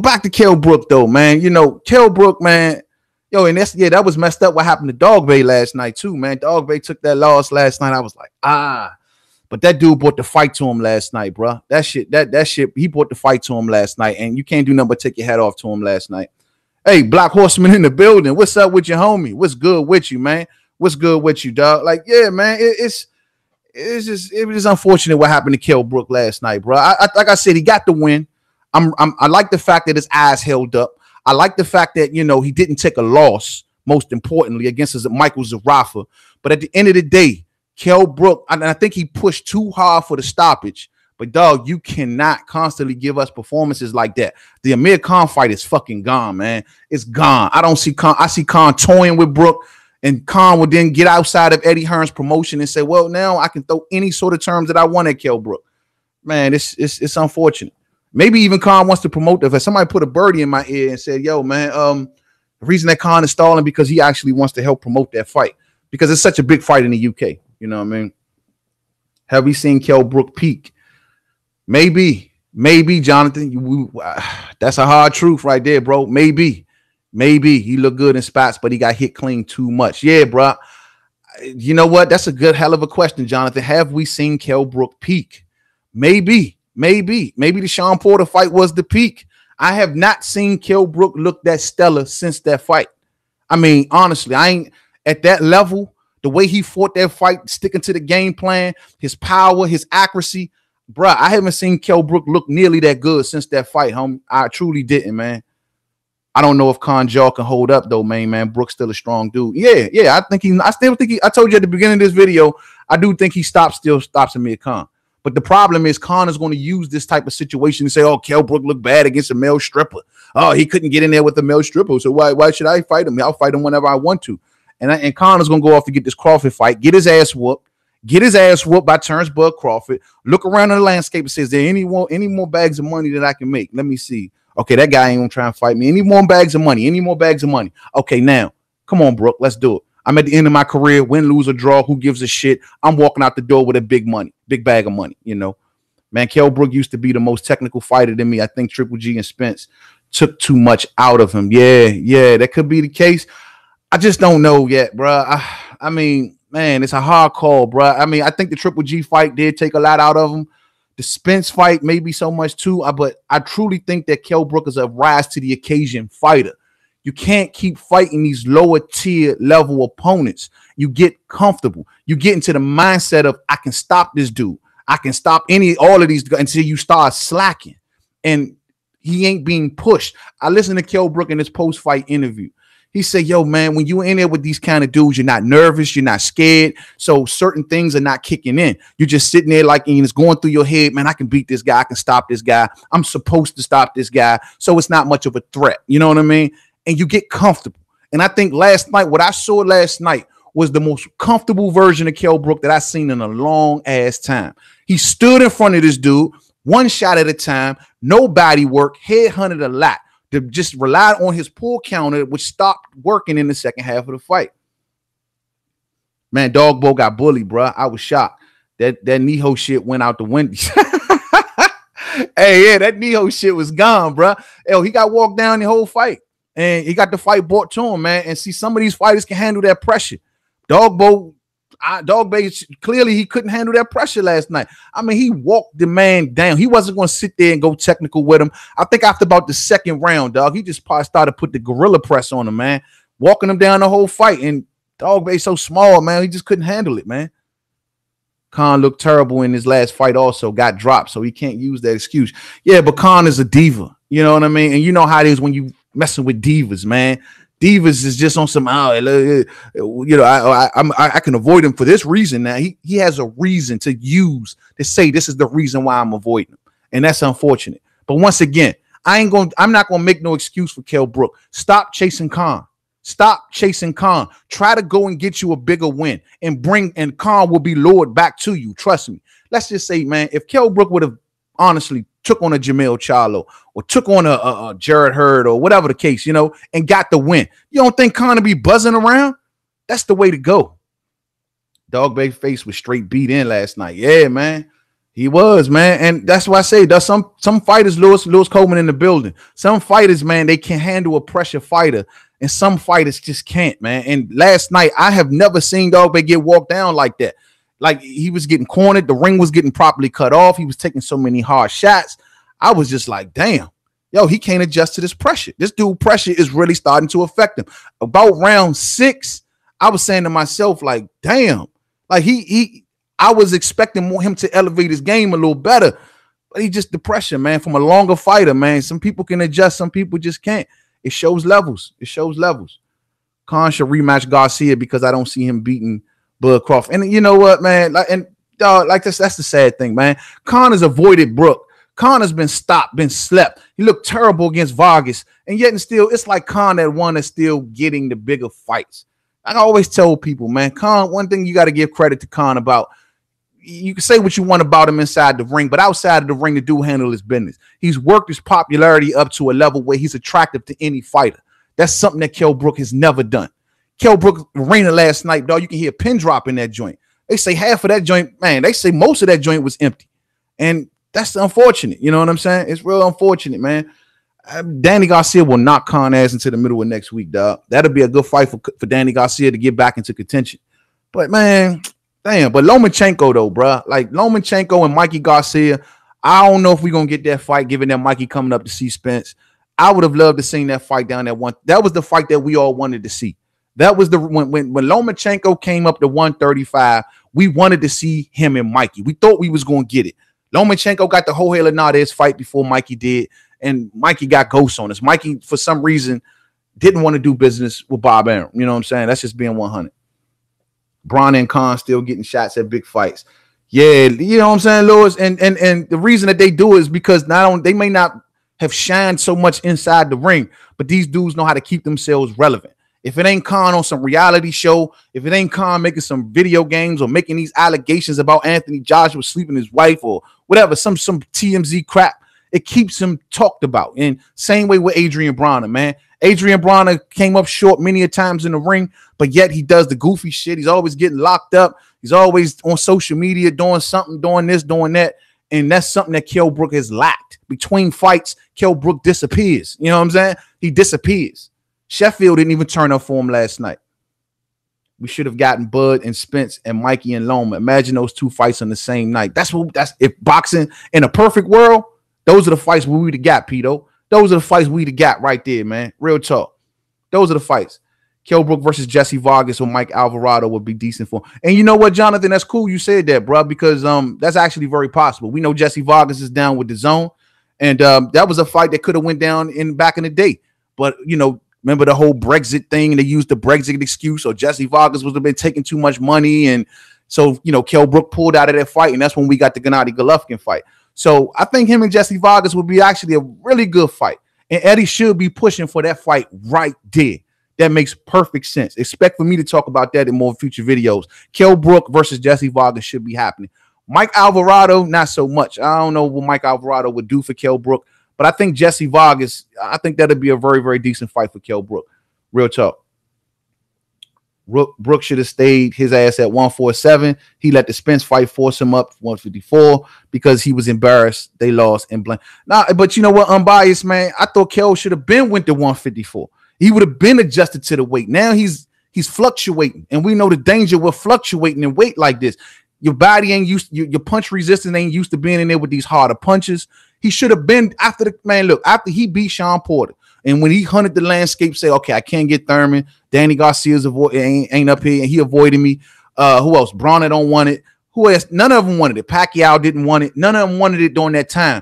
back to Kell Brook though, man. You know, Kell Brook, man. Yo, and that was messed up what happened to Dog Bay last night too, man. Dog Bay took that loss last night. I was like, but that dude brought the fight to him last night, bro. That shit, he brought the fight to him last night, and you can't do nothing but take your hat off to him last night. Hey, Black Horseman in the building. What's up with your homie? What's good with you, man? What's good with you, dog? Like, yeah, man, it was unfortunate what happened to Kell Brook last night, bro. Like I said, he got the win. I like the fact that his eyes held up. I like the fact that, you know, he didn't take a loss, most importantly, against Michael Zarafa. But at the end of the day, Kell Brook, I think he pushed too hard for the stoppage. But, dog, you cannot constantly give us performances like that. The Amir Khan fight is fucking gone, man. It's gone. I don't see Khan. I see Khan toying with Brook, and Khan would then get outside of Eddie Hearn's promotion and say, well, now I can throw any sort of terms that I want at Kell Brook. Man, it's unfortunate. Maybe even Khan wants to promote that. If somebody put a birdie in my ear and said, yo, man, the reason that Khan is stalling because he actually wants to help promote that fight because it's such a big fight in the UK. You know what I mean? Have we seen Kell Brook peak? Maybe, Jonathan. That's a hard truth right there, bro. Maybe he looked good in spots, but he got hit clean too much. Yeah, bro. You know what? That's a good hell of a question, Jonathan. Have we seen Kell Brook peak? Maybe the Sean Porter fight was the peak. I have not seen Kell Brook look that stellar since that fight. I mean, honestly, I ain't at that level. The way he fought that fight, sticking to the game plan, his power, his accuracy, bruh, I haven't seen Kell Brook look nearly that good since that fight, homie. I truly didn't, man. I don't know if Khan jaw can hold up though, man. Brook's still a strong dude. Yeah. I still think I told you at the beginning of this video, I do think he still stops Amir Khan. But the problem is Khan is going to use this type of situation to say, oh, Kell Brook looked bad against a male stripper. Oh, he couldn't get in there with a male stripper. So why should I fight him? I'll fight him whenever I want to. And Khan is going to go off to get this Crawford fight, get his ass whooped by Turnbull Crawford, look around in the landscape and says, there any more bags of money that I can make? Let me see. Okay, that guy ain't going to try and fight me. Any more bags of money? Okay, now, come on, Brook, let's do it. I'm at the end of my career, win, lose, or draw. Who gives a shit? I'm walking out the door with a big bag of money, you know. Man, Kell Brook used to be the most technical fighter than me. I think Triple G and Spence took too much out of him. Yeah, that could be the case. I just don't know yet, bro. I mean, man, it's a hard call, bro. I mean, I think the Triple G fight did take a lot out of him. The Spence fight, maybe so much too. But I truly think that Kell Brook is a rise to the occasion fighter. You can't keep fighting these lower tier level opponents. You get comfortable. You get into the mindset of I can stop this dude. I can stop all of these until you start slacking. And he ain't being pushed. I listened to Kell Brook in his post-fight interview. He said, yo, man, when you in there with these kind of dudes, you're not nervous, you're not scared. So certain things are not kicking in. You're just sitting there like, and it's going through your head, man, I can beat this guy. I can stop this guy. I'm supposed to stop this guy. So it's not much of a threat. You know what I mean? And you get comfortable. And I think last night, what I saw last night was the most comfortable version of Kell Brook that I've seen in a long ass time. He stood in front of this dude, one shot at a time, no body work, headhunted a lot. To just relied on his pull counter, which stopped working in the second half of the fight. Man, Dogbo got bullied, bro. I was shocked. That Niho shit went out the window. Hey, yeah, that Niho shit was gone, bro. Hell, he got walked down the whole fight. And he got the fight brought to him, man. And see, some of these fighters can handle that pressure. Dogbo clearly he couldn't handle that pressure last night. I mean, he walked the man down. He wasn't going to sit there and go technical with him. I think after about the second round, dog, he just probably started to put the gorilla press on him, man, walking him down the whole fight. And Dogbo's so small, man, he just couldn't handle it, man. Khan looked terrible in his last fight, also got dropped, so he can't use that excuse. Yeah, but Khan is a diva. You know what I mean? And you know how it is when you messing with divas, man. Divas is just on some, you know, I can avoid him for this reason. Now he has a reason to use to say this is the reason why I'm avoiding him, and that's unfortunate. But once again, I'm not gonna make no excuse for Kell Brook. Stop chasing Khan. Stop chasing Khan. Try to go and get you a bigger win and Khan will be lured back to you. Trust me. Let's just say, man, if Kell Brook would have honestly took on a Jamel Charlo or took on a Jared Hearn or whatever the case, you know, and got the win, you don't think Khan would be buzzing around? That's the way to go. Dogbo's face was straight beat in last night. Yeah, man. He was, man. And that's why I say there's some fighters, Lewis Coleman in the building. Some fighters, man, they can handle a pressure fighter. And some fighters just can't, man. And last night, I have never seen Dogbo get walked down like that. Like, he was getting cornered. The ring was getting properly cut off. He was taking so many hard shots. I was just like, damn. Yo, he can't adjust to this pressure. This dude pressure is really starting to affect him. About round 6, I was saying to myself, like, damn. Like, I was expecting him to elevate his game a little better. But he just the pressure, man, from a longer fighter, man. Some people can adjust. Some people just can't. It shows levels. It shows levels. Khan should rematch Garcia because I don't see him beating Bud Crawford. And you know what, man? Like that's the sad thing, man. Khan has avoided Brook. Khan has been stopped, been slept. He looked terrible against Vargas. And yet and still, it's like Khan that one is still getting the bigger fights. I always tell people, man, Khan, one thing you got to give credit to Khan about, you can say what you want about him inside the ring, but outside of the ring, the dude handle his business. He's worked his popularity up to a level where he's attractive to any fighter. That's something that Kell Brook has never done. Kell Brook arena last night, dog, you can hear a pin drop in that joint. They say half of that joint, man, they say most of that joint was empty. And that's unfortunate. You know what I'm saying? It's real unfortunate, man. Danny Garcia will knock Khan ass into the middle of next week, dog. That'll be a good fight for Danny Garcia to get back into contention. But, man, damn. But Lomachenko, though, bro. Like, Lomachenko and Mikey Garcia, I don't know if we're going to get that fight, given that Mikey coming up to see Spence. I would have loved to see that fight down that one. That was the fight that we all wanted to see. That was the when Lomachenko came up to 135, we wanted to see him and Mikey. We thought we was going to get it. Lomachenko got the whole Hernandez fight before Mikey did, and Mikey got ghosts on us. Mikey, for some reason, didn't want to do business with Bob Arum. You know what I'm saying? That's just being 100. Braun and Khan still getting shots at big fights. Yeah, you know what I'm saying, Lewis? And the reason that they do it is because they may not have shined so much inside the ring, but these dudes know how to keep themselves relevant. If it ain't Khan on some reality show, if it ain't Khan making some video games or making these allegations about Anthony Joshua sleeping with his wife or whatever, some TMZ crap, it keeps him talked about. And same way with Adrian Bronner, man. Adrian Bronner came up short many a times in the ring, but yet he does the goofy shit. He's always getting locked up. He's always on social media doing something, doing this, doing that. And that's something that Kell Brook has lacked. Between fights, Kell Brook disappears. You know what I'm saying? He disappears. Sheffield didn't even turn up for him last night. We should have gotten Bud and Spence and Mikey and Loma. Imagine those two fights on the same night. That's if boxing in a perfect world, those are the fights we would have got, Pito. Those are the fights we would have got right there, man. Real talk. Those are the fights. Kell Brook versus Jesse Vargas or Mike Alvarado would be decent for. And you know what, Jonathan? That's cool you said that, bro, because that's actually very possible. We know Jesse Vargas is down with the zone, and that was a fight that could have went down back in the day. But, you know, Remember the whole Brexit thing? They used the Brexit excuse, or Jesse Vargas was have been taking too much money, and so Kell Brook pulled out of that fight, and that's when we got the Gennady Golovkin fight. So I think him and Jesse Vargas would be actually a really good fight, and Eddie should be pushing for that fight right there. That makes perfect sense. Expect for me to talk about that in more future videos. Kell Brook versus Jesse Vargas should be happening. Mike Alvarado, not so much. I don't know what Mike Alvarado would do for Kell Brook, but I think Jesse Vargas, I think that'd be a very, very decent fight for Kell Brook. Real talk. Brook should have stayed his ass at 147. He let the Spence fight force him up 154 because he was embarrassed. They lost and blank. Nah, but you know what? Unbiased, man. I thought Kell should have been went to 154. He would have been adjusted to the weight. Now he's fluctuating, and we know the danger with fluctuating in weight like this. Your body ain't used, your punch resistance ain't used to being in there with these harder punches. He should have been after the man. Look, after he beat Sean Porter, and when he hunted the landscape, say, okay, I can't get Thurman. Danny Garcia's ain't up here, and he avoided me. Who else? Brawner don't want it. Who else? None of them wanted it. Pacquiao didn't want it. None of them wanted it during that time.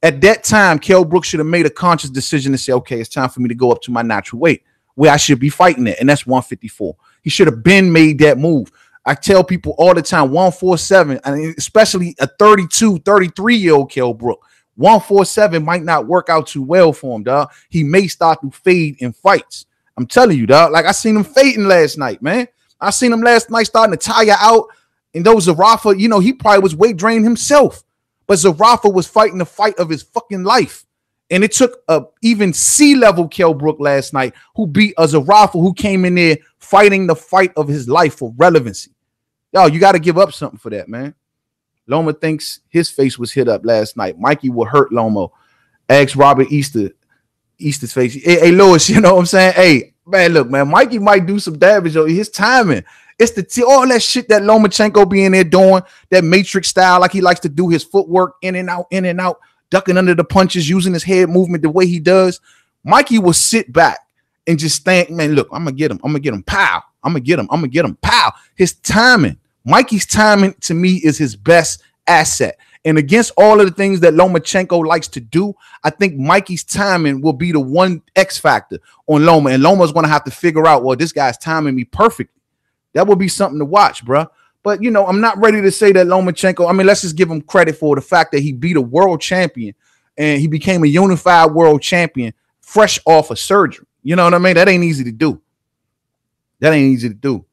At that time, Kell Brook should have made a conscious decision to say, okay, it's time for me to go up to my natural weight where I should be fighting at, and that's 154. He should have been made that move. I tell people all the time, 147, and especially a 32, 33-year-old Kell Brook, 147 might not work out too well for him, dog. He may start to fade in fights. I'm telling you, dog. Like, I seen him fading last night, man. I seen him last night starting to tire out, and those Zarafa, he probably was weight drained himself. But Zarafa was fighting the fight of his fucking life. And it took a even C-level Kell Brook last night who beat a Zarafa who came in there fighting the fight of his life for relevancy. Yo, you got to give up something for that, man. Loma thinks his face was hit up last night. Mikey will hurt Loma. Ask Robert Easter's face. Hey, Lewis, you know what I'm saying? Hey, man, look, man, Mikey might do some damage. His timing. It's all that shit that Lomachenko be in there doing, that matrix style, like he likes to do his footwork in and out, ducking under the punches, using his head movement the way he does. Mikey will sit back and just think, man, look, I'm going to get him. I'm going to get him. Pow. I'm going to get him. Pow. His timing. Mikey's timing, to me, is his best asset. And against all of the things that Lomachenko likes to do, I think Mikey's timing will be the one X factor on Loma. And Loma's going to have to figure out, well, this guy's timing me perfectly. That would be something to watch, bro. But, I'm not ready to say that Lomachenko, I mean, let's just give him credit for the fact that he beat a world champion and he became a unified world champion fresh off of surgery. You know what I mean? That ain't easy to do. That ain't easy to do.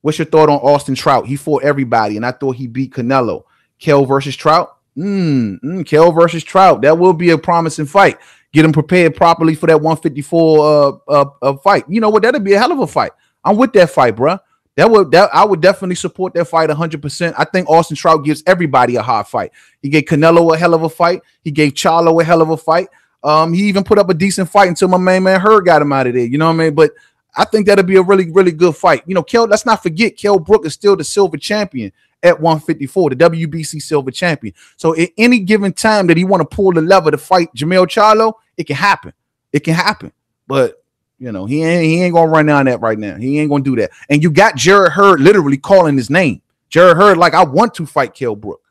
What's your thought on Austin Trout? He fought everybody, and I thought he beat Canelo. Kell versus Trout? Kell versus Trout. That will be a promising fight. Get him prepared properly for that 154 fight. You know what? That'll be a hell of a fight. I'm with that fight, bro. I would definitely support that fight 100%. I think Austin Trout gives everybody a hard fight. He gave Canelo a hell of a fight. He gave Charlo a hell of a fight. He even put up a decent fight until my main man Hearn got him out of there. You know what I mean? But I think that'll be a really, really good fight. Let's not forget, Kell Brook is still the silver champion at 154, the WBC silver champion. So at any given time that he want to pull the lever to fight Jermell Charlo, it can happen. It can happen. But he ain't gonna run down that right now. He ain't gonna do that. And you got Jared Hearn literally calling his name. Jared Hearn, like, I want to fight Kell Brook.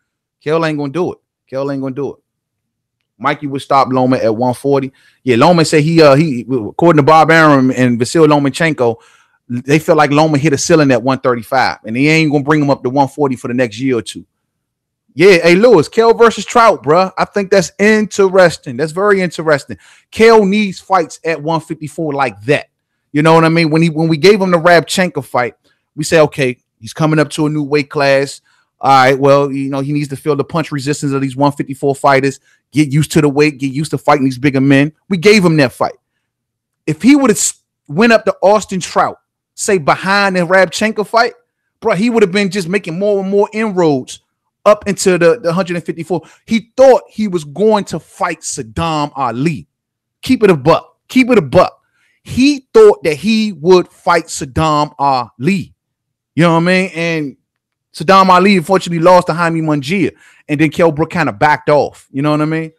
Kell ain't gonna do it. Kell ain't gonna do it. Mikey would stop Loma at 140. Yeah, Loma said he according to Bob Arum and Vasyl Lomachenko, they feel like Loma hit a ceiling at 135, and he ain't gonna bring him up to 140 for the next year or two. Yeah, hey, Lewis, Kell versus Trout, bro. I think that's interesting. That's very interesting. Kell needs fights at 154 like that. You know what I mean? When we gave him the Rabchenko fight, we say, okay, he's coming up to a new weight class. All right, well, he needs to feel the punch resistance of these 154 fighters, get used to the weight, get used to fighting these bigger men. We gave him that fight. If he would have went up to Austin Trout, say behind the Rabchenko fight, bro, he would have been just making more and more inroads up into the 154. He thought he was going to fight Saddam Ali. Keep it a buck. Keep it a buck. He thought that he would fight Saddam Ali. You know what I mean? And Saddam Ali unfortunately lost to Jaime Munguia, and then Kell Brook kind of backed off. You know what I mean?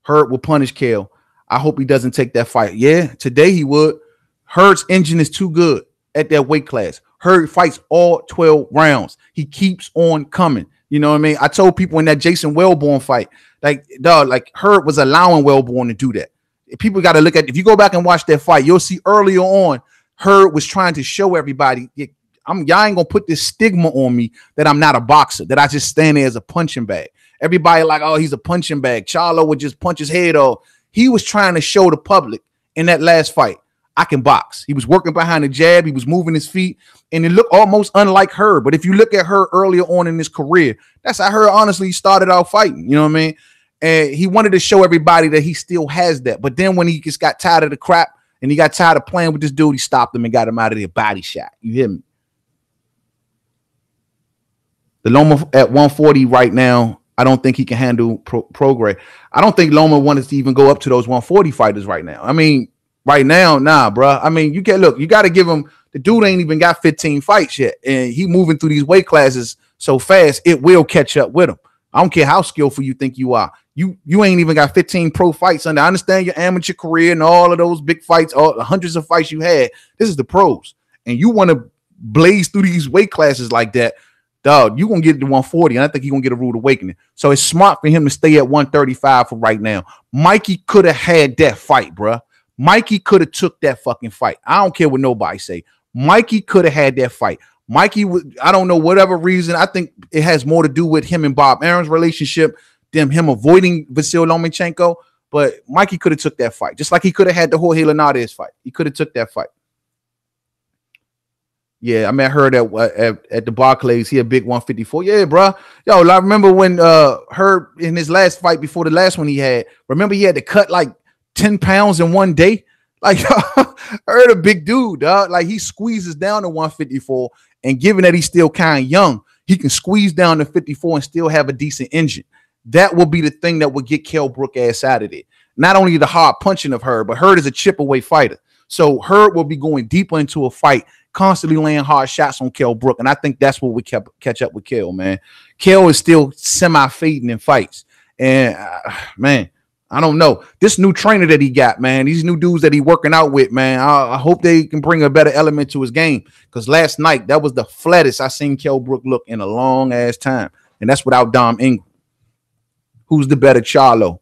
Hearn will punish Kell. I hope he doesn't take that fight. Yeah, today he would. Hearn's engine is too good at that weight class. Hearn fights all 12 rounds. He keeps on coming. You know what I mean? I told people in that Jason Wellborn fight, like, dog, like, Hearn was allowing Wellborn to do that. People got to look at, if you go back and watch that fight, you'll see earlier on, Hearn was trying to show everybody, y'all ain't gonna put this stigma on me that I'm not a boxer, that I just stand there as a punching bag. Everybody like, oh, he's a punching bag. Charlo would just punch his head off. He was trying to show the public in that last fight, I can box. He was working behind the jab. He was moving his feet, and it looked almost unlike Hearn. But if you look at Hearn earlier on in his career, that's how Hearn honestly started out fighting. You know what I mean? And he wanted to show everybody that he still has that. But then when he just got tired of the crap and he got tired of playing with this dude, he stopped him and got him out of there body shot. You hear me? The Loma at 140 right now, I don't think he can handle progress. I don't think Loma wanted to even go up to those 140 fighters right now. I mean, right now, nah, bro. I mean, you can't look. You got to give him. The dude ain't even got 15 fights yet, and he moving through these weight classes so fast. It will catch up with him. I don't care how skillful you think you are. You ain't even got 15 pro fights under. I understand your amateur career and all of those big fights, all the hundreds of fights you had. This is the pros, and you want to blaze through these weight classes like that. Dog, you're going to get to 140, and I think he's going to get a rude awakening. So it's smart for him to stay at 135 for right now. Mikey could have had that fight, bro. Mikey could have took that fucking fight. I don't care what nobody say. Mikey could have had that fight. Mikey, I don't know, whatever reason. I think it has more to do with him and Bob Aaron's relationship than him avoiding Vasyl Lomachenko. But Mikey could have took that fight, just like he could have had the Jorge Linares fight. He could have took that fight. Yeah, I met her at the Barclays. He a big 154. Yeah, bro. Yo, I remember when Hearn in his last fight before the last one he had. Remember he had to cut like 10 pounds in one day. Like Hearn a big dude, dog. Like he squeezes down to 154, and given that he's still kind of young, he can squeeze down to 54 and still have a decent engine. That will be the thing that will get Kell Brook ass out of it. Not only the hard punching of Hearn, but Hearn is a chip away fighter. So Hearn will be going deeper into a fight, constantly laying hard shots on Kell Brook. And I think that's what we catch up with Kell, man. Kell is still semi-fading in fights. And, man, I don't know. This new trainer that he got, man, these new dudes that he working out with, man, I hope they can bring a better element to his game. Because last night, that was the flattest I seen Kell Brook look in a long-ass time. And that's without Dom Ingram. Who's the better Charlo?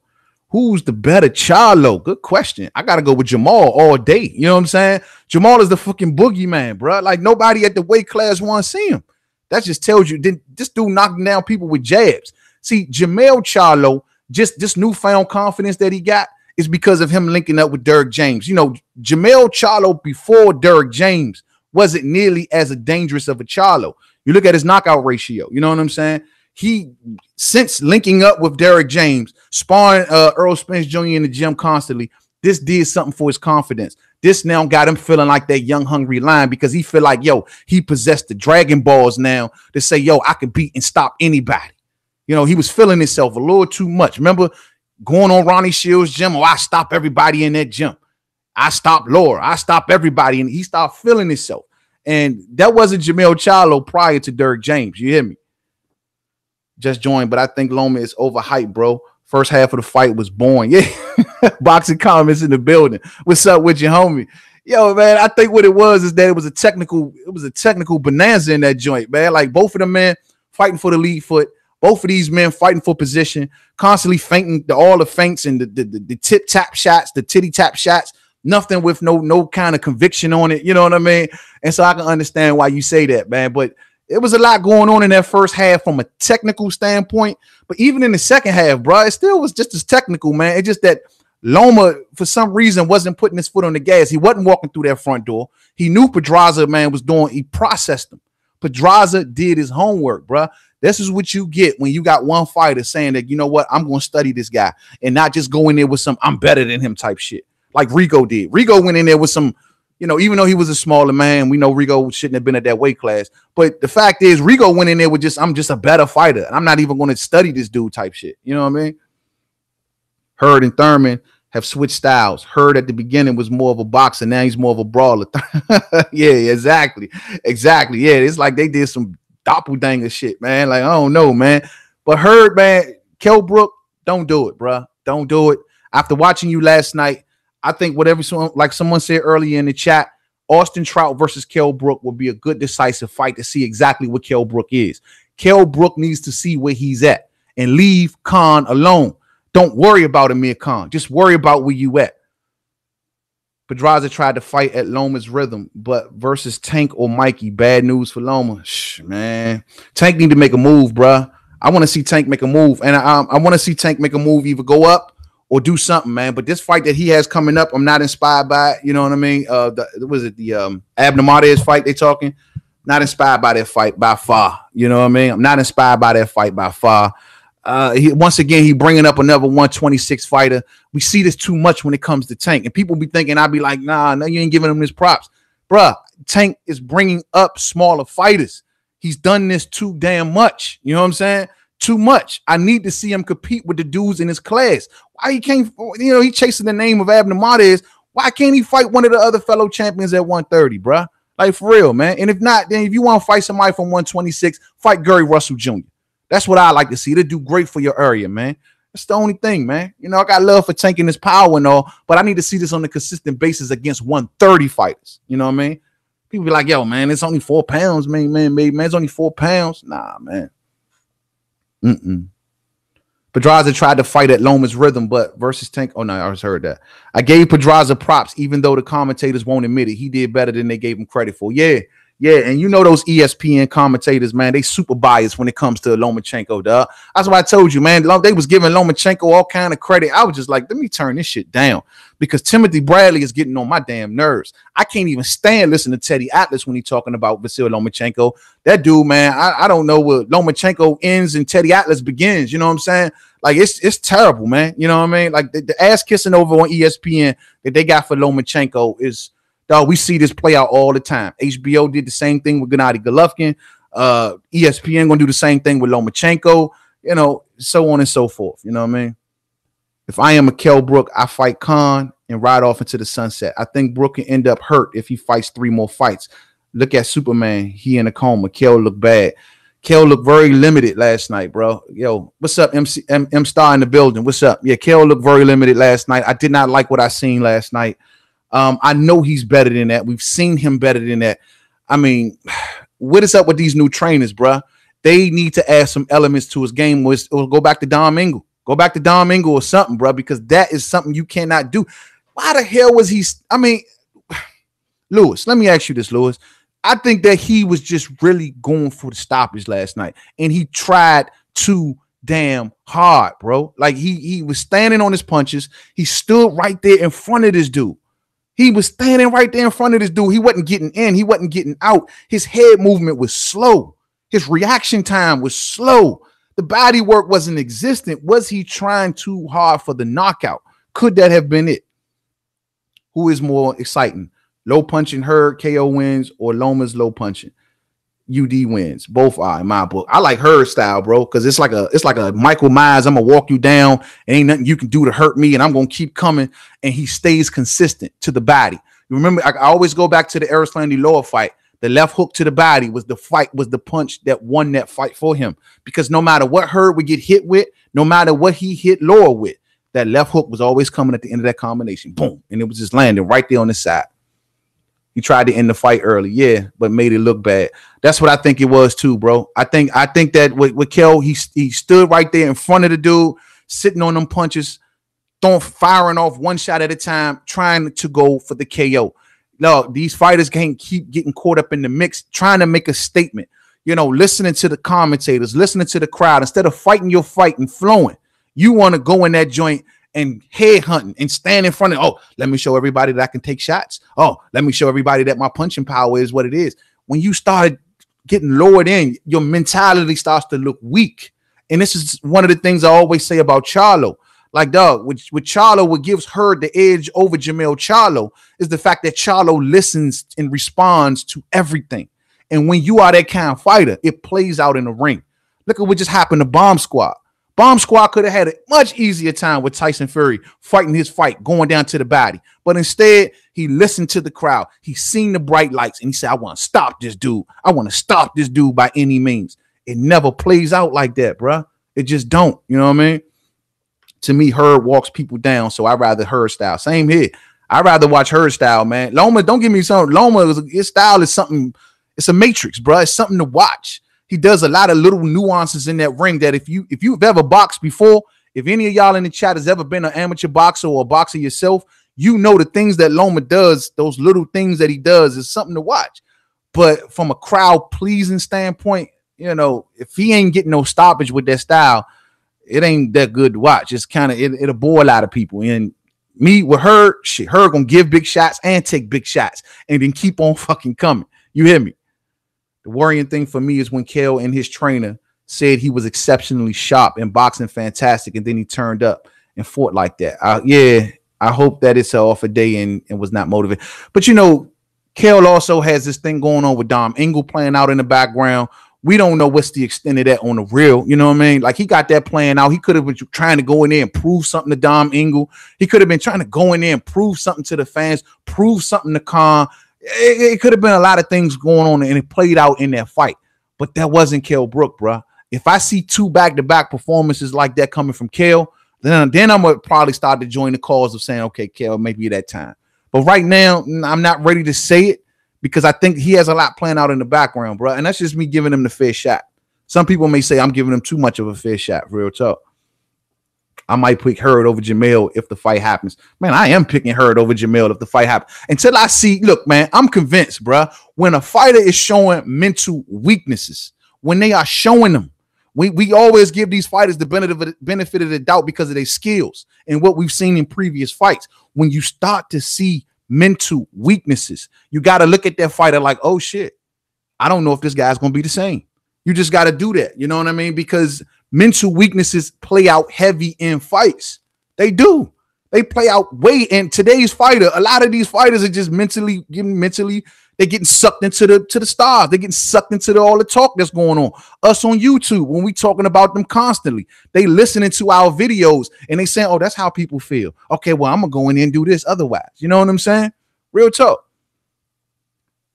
Who's the better Charlo? Good question. I got to go with Jamal all day. You know what I'm saying? Jamal is the fucking boogeyman, bro. Like, nobody at the weight class wants to see him. That just tells you this dude knocking down people with jabs. See, Jamel Charlo, just this newfound confidence that he got is because of him linking up with Derrick James. You know, Jamel Charlo before Derrick James wasn't nearly as dangerous of a Charlo. You look at his knockout ratio. You know what I'm saying? He, since linking up with Derrick James, sparring Earl Spence Jr. in the gym constantly, this did something for his confidence. This now got him feeling like that young, hungry lion because he feel like, yo, he possessed the Dragon Balls now to say, yo, I can beat and stop anybody. You know, he was feeling himself a little too much. Remember going on Ronnie Shields' gym? Oh, I stop everybody in that gym. I stop Laura. I stop everybody. And he started feeling himself. And that wasn't Jamel Charlo prior to Derrick James. You hear me? Just joined, but I think Loma is overhyped, bro. First half of the fight was boring. Yeah. Boxing comments in the building. What's up with your homie? Yo, man, I think what it was is that it was a technical bonanza in that joint, man. Like both of them men fighting for the lead foot. Both of these men fighting for position, constantly feinting all the feints and the tip tap shots, the titty tap shots, nothing with no kind of conviction on it. You know what I mean? And so I can understand why you say that, man. But it was a lot going on in that first half from a technical standpoint. But even in the second half, bro, it still was just as technical, man. It's just that Loma, for some reason, wasn't putting his foot on the gas. He wasn't walking through that front door. He knew Pedraza, man, was doing. He processed him. Pedraza did his homework, bro. This is what you get when you got one fighter saying that, you know what, I'm going to study this guy and not just go in there with some I'm better than him type shit like Rigo did. Rigo went in there with some, you know, even though he was a smaller man, we know Rigo shouldn't have been at that weight class. But the fact is, Rigo went in there with I'm just a better fighter. And I'm not even going to study this dude type shit. You know what I mean? Hearn and Thurman have switched styles. Hearn at the beginning was more of a boxer. Now he's more of a brawler. Yeah, exactly. Exactly. Yeah, it's like they did some doppelganger shit, man. Like, I don't know, man. But Hearn, man, Kell Brook, don't do it, bro. Don't do it. After watching you last night, I think whatever someone said earlier in the chat, Austin Trout versus Kell Brook would be a good decisive fight to see exactly what Kell Brook is. Kell Brook needs to see where he's at and leave Khan alone. Don't worry about Amir Khan. Just worry about where you at. Pedraza tried to fight at Loma's rhythm, but versus Tank or Mikey, bad news for Loma. Man, Tank need to make a move, bruh. I want to see Tank make a move, and I want to see Tank make a move, either go up or do something, man. But this fight that he has coming up, I'm not inspired by it. You know what I mean? The Abnormales fight they talking? Not inspired by that fight by far. You know what I mean? I'm not inspired by that fight by far. Once again, he bringing up another 126 fighter. We see this too much when it comes to Tank, and people be thinking I'd be like, nah, no, you ain't giving him his props, bruh. Tank is bringing up smaller fighters. He's done this too damn much. You know what I'm saying? Too much. I need to see him compete with the dudes in his class. Why he can't? You know, he chasing the name of Abnormales. Why can't he fight one of the other fellow champions at 130, bruh? Like, for real, man. And if not, then if you want to fight somebody from 126, fight Gary Russell Jr. That's what I like to see. They do great for your area, man. That's the only thing, man. You know, I got love for tanking his power and all, but I need to see this on a consistent basis against 130 fighters. You know what I mean? People be like, yo, man, it's only 4 pounds, man, it's only 4 pounds. Nah, man. Pedraza tried to fight at Loma's rhythm, but versus Tank. Oh, no, I just heard that. I gave Pedraza props, even though the commentators won't admit it. He did better than they gave him credit for. Yeah. And you know those ESPN commentators, man, they super biased when it comes to Lomachenko, dog. That's why I told you, man. They was giving Lomachenko all kind of credit. I was just like, let me turn this shit down, because Timothy Bradley is getting on my damn nerves. I can't even stand listening to Teddy Atlas when he's talking about Vasyl Lomachenko. That dude, man, I don't know where Lomachenko ends and Teddy Atlas begins. You know what I'm saying? Like, it's terrible, man. You know what I mean? Like, the ass kissing over on ESPN that they got for Lomachenko is, dog, we see this play out all the time. HBO did the same thing with Gennady Golovkin. ESPN gonna do the same thing with Lomachenko, you know, so on and so forth. You know what I mean? If I am a Kell Brook, I fight Khan and ride off into the sunset. I think Brook can end up hurt if he fights 3 more fights. Look at Superman. He in a coma. Kell look bad. Kell looked very limited last night, bro. Yo, what's up, M Star in the building? What's up? Yeah, Kell looked very limited last night. I did not like what I seen last night. I know he's better than that. We've seen him better than that. I mean, what is up with these new trainers, bro? They need to add some elements to his game. Or go back to Dom Ingle. Go back to Dom Ingle or something, bro, because that is something you cannot do. Why the hell was he? I mean, Lewis, let me ask you this, Lewis. I think that he was just really going for the stoppage last night, and he tried too damn hard, bro. Like, he was standing on his punches. He stood right there in front of this dude. He was standing right there in front of this dude. He wasn't getting in. He wasn't getting out. His head movement was slow. His reaction time was slow. The body work wasn't existent. Was he trying too hard for the knockout? Could that have been it? Who is more exciting? Low punching Hearn, KO wins, or Loma's low punching? UD wins. Both are in my book. I like Hearn style, bro, because it's like a Michael Myers. I'm gonna walk you down. Ain't nothing you can do to hurt me, and I'm gonna keep coming. And he stays consistent to the body. You remember, I always go back to the Erislandy Loa fight. The left hook to the body was the punch that won that fight for him. Because no matter what Hearn would get hit with, no matter what he hit Loa with, that left hook was always coming at the end of that combination. Boom, and it was just landing right there on the side. He tried to end the fight early, yeah, but made it look bad. That's what I think it was too, bro. I think that with Kell, he stood right there in front of the dude, sitting on them punches, firing off one shot at a time, trying to go for the KO. No, these fighters can't keep getting caught up in the mix, trying to make a statement. You know, listening to the commentators, listening to the crowd, instead of fighting your fight and flowing. You want to go in that joint and head hunting and stand in front of, oh, let me show everybody that I can take shots. Oh, let me show everybody that my punching power is what it is. When you started getting lowered in, your mentality starts to look weak. And this is one of the things I always say about Charlo. Like, dog, with Charlo, what gives her the edge over Jamel Charlo is the fact that Charlo listens and responds to everything. And when you are that kind of fighter, it plays out in the ring. Look at what just happened to Bomb Squad. Bomb Squad could have had a much easier time with Tyson Fury fighting his fight, going down to the body. But instead, he listened to the crowd. He seen the bright lights, and he said, I want to stop this dude. I want to stop this dude by any means. It never plays out like that, bruh. It just don't. You know what I mean? To me, Hearn walks people down, so I'd rather Hearn style. Same here. I'd rather watch Hearn style, man. Loma, don't give me something. Loma, his style is something. It's a matrix, bruh. It's something to watch. He does a lot of little nuances in that ring that if you've ever boxed before, if any of y'all in the chat has ever been an amateur boxer or a boxer yourself, you know the things that Loma does, those little things that he does is something to watch. But from a crowd pleasing standpoint, you know, if he ain't getting no stoppage with that style, it ain't that good to watch. It's kind of it'll bore a lot of people. And me with her, her gonna give big shots and take big shots and then keep on fucking coming. You hear me? The worrying thing for me is when Kell and his trainer said he was exceptionally sharp and boxing fantastic, and then he turned up and fought like that. I hope that it's off a day and was not motivated. But you know, Kell also has this thing going on with Dom Ingle playing out in the background. We don't know what's the extent of that on the real. You know what I mean? Like, he got that playing out. He could have been trying to go in there and prove something to Dom Ingle. He could have been trying to go in there and prove something to the fans, prove something to Khan. It could have been a lot of things going on, and it played out in that fight. But that wasn't Kell Brook, bro. If I see 2 back-to-back performances like that coming from Kell, then I'm going to probably start to join the cause of saying, okay, Kell, maybe that time. But right now, I'm not ready to say it because I think he has a lot playing out in the background, bro. And that's just me giving him the fair shot. Some people may say I'm giving him too much of a fair shot, real talk. I might pick Hearn over Jamel if the fight happens. Man, I am picking Hearn over Jamel if the fight happens. Until I see, look, man, I'm convinced, bro, when a fighter is showing mental weaknesses, when they are showing them, we always give these fighters the benefit of the doubt because of their skills and what we've seen in previous fights. When you start to see mental weaknesses, you got to look at that fighter like, oh, shit, I don't know if this guy's going to be the same. You just got to do that. You know what I mean? Because mental weaknesses play out heavy in fights. They do. They play out way in today's fighter. A lot of these fighters are just they're getting sucked into the stars. They're getting sucked into all the talk that's going on. Us on YouTube, when we talking about them constantly, they listening to our videos and they saying, oh, that's how people feel. Okay, well, I'm going to go in there and do this otherwise. You know what I'm saying? Real talk.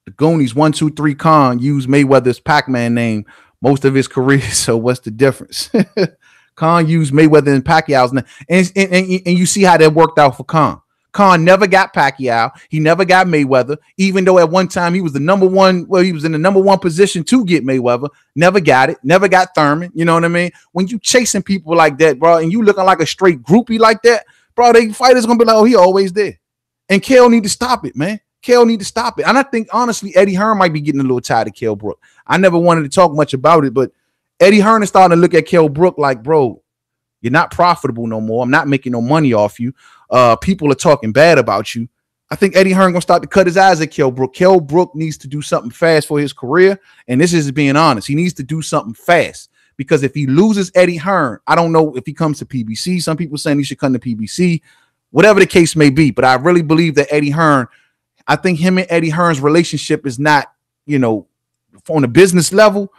The Goonies 1, 2, 3 Khan used Mayweather's Pac-Man name most of his career. So what's the difference? Khan used Mayweather and Pacquiao's name. And you see how that worked out for Khan. Khan never got Pacquiao. He never got Mayweather, even though at one time he was the number one. Well, he was in the number 1 position to get Mayweather. Never got it. Never got Thurman. You know what I mean? When you chasing people like that, bro, and you looking like a straight groupie like that, bro, they fighters gonna be like, oh, he always there. And Kell need to stop it, man. Kell need to stop it. And I think, honestly, Eddie Hearn might be getting a little tired of Kell Brook. I never wanted to talk much about it, but Eddie Hearn is starting to look at Kell Brook like, bro, you're not profitable no more. I'm not making no money off you. People are talking bad about you. I think Eddie Hearn gonna start to cut his eyes at Kell Brook. Kell Brook needs to do something fast for his career, and this is being honest. He needs to do something fast because if he loses Eddie Hearn, I don't know if he comes to PBC. Some people saying he should come to PBC, whatever the case may be. But I really believe that Eddie Hearn, I think him and Eddie Hearn's relationship is not, you know, on a business level.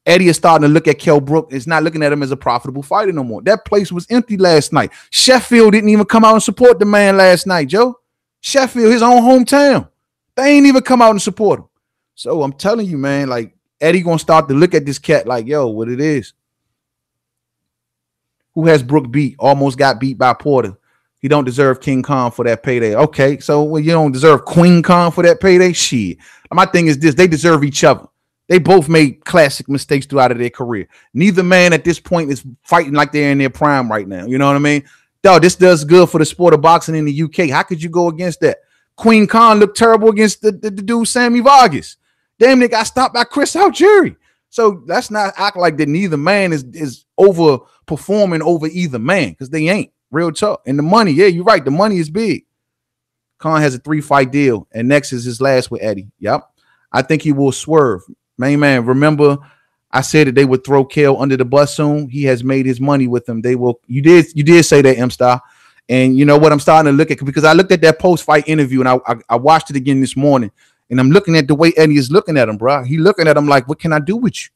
Eddie is starting to look at Kell Brook. It's not looking at him as a profitable fighter no more. That place was empty last night. Sheffield didn't even come out and support the man last night, Joe. Sheffield, his own hometown. They ain't even come out and support him. So I'm telling you, man, like, Eddie gonna start to look at this cat like, yo, what it is. Who has Brook beat? Almost got beat by Porter. He don't deserve King Khan for that payday. Okay, so well, you don't deserve Queen Khan for that payday? Shit. My thing is this, they deserve each other. They both made classic mistakes throughout of their career. Neither man at this point is fighting like they're in their prime right now. You know what I mean? Dog, this does good for the sport of boxing in the UK. How could you go against that? Queen Khan looked terrible against the dude Sammy Vargas. Damn, they got stopped by Chris Algieri. So let's not act like that neither man is overperforming over either man, because they ain't. Real talk. And the money, yeah, you're right. The money is big. Khan has a 3-fight deal, and next is his last with Eddie. Yep. I think he will swerve. Man, remember I said that they would throw Kell under the bus soon. He has made his money with them. They will. You did say that, M-Star. And you know what I'm starting to look at, because I looked at that post-fight interview and I watched it again this morning, and I'm looking at the way Eddie is looking at him, bro. He looking at him like, what can I do with you?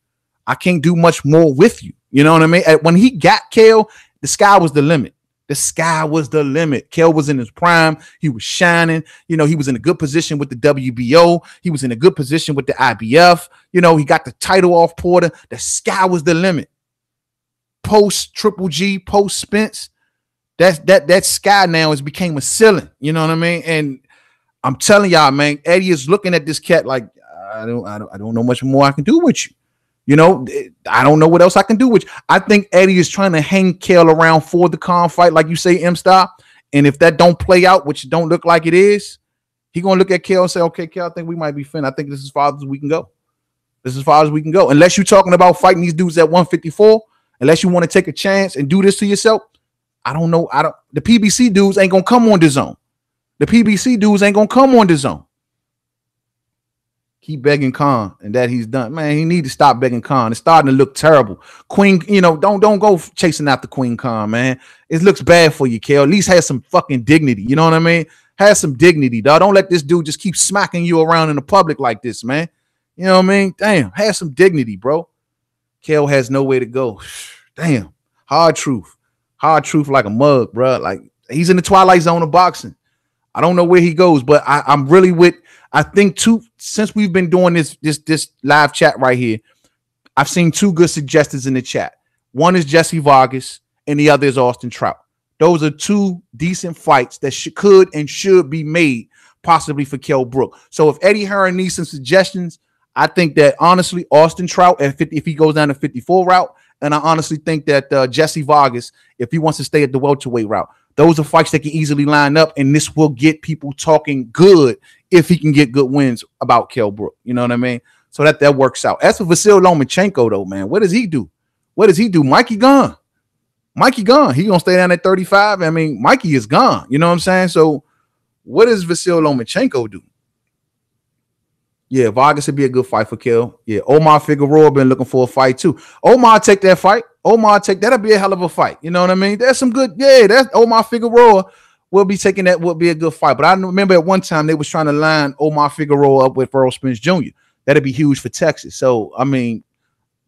I can't do much more with you. You know what I mean? When he got Kell, the sky was the limit. The sky was the limit. Kell was in his prime. He was shining. You know, he was in a good position with the WBO. He was in a good position with the IBF. You know, he got the title off Porter. The sky was the limit. Post Triple G, post Spence, that sky now has became a ceiling. You know what I mean? And I'm telling y'all, man, Eddie is looking at this cat like, I don't know much more I can do with you. You know, I don't know what else I can do with you. I think Eddie is trying to hang Kell around for the Khan fight, like you say, M-Star. And if that don't play out, which don't look like it is, he gonna look at Kell and say, okay, Kell, I think we might be fin. I think this is as far as we can go. This is as far as we can go. Unless you're talking about fighting these dudes at 154, unless you want to take a chance and do this to yourself, I don't know. The PBC dudes ain't gonna come on the zone. The PBC dudes ain't gonna come on the zone. Keep begging Khan, and that he's done. Man, he need to stop begging Khan. It's starting to look terrible. Queen, don't go chasing after Queen Khan, man. It looks bad for you, Kell. At least have some fucking dignity. You know what I mean? Have some dignity, dog. Don't let this dude just keep smacking you around in the public like this, man. You know what I mean? Damn, have some dignity, bro. Kell has nowhere to go. Damn, hard truth like a mug, bro. Like he's in the twilight zone of boxing. I don't know where he goes, but I'm really with. I think since we've been doing this live chat right here, I've seen two good suggestions in the chat. One is Jesse Vargas, and the other is Austin Trout. Those are two decent fights that could and should be made possibly for Kell Brook. So if Eddie Hearn needs some suggestions, I think that honestly Austin Trout if he goes down the 54 route, and I honestly think that Jesse Vargas, if he wants to stay at the welterweight route, those are fights that can easily line up, and this will get people talking good if he can get good wins about Kell Brook. You know what I mean? So that works out. As for Vasyl Lomachenko, though, man, what does he do? Mikey gone. He gonna stay down at 35. I mean, Mikey is gone. You know what I'm saying? So what does Vasyl Lomachenko do? Yeah, Vargas would be a good fight for Kell. Yeah, Omar Figueroa been looking for a fight too. Omar take that fight. That'll be a hell of a fight. You know what I mean? There's some good. Yeah, that's Omar Figueroa will be taking that. Will be a good fight. But I remember at one time they was trying to line Omar Figueroa up with Errol Spence Jr. That'd be huge for Texas. So I mean,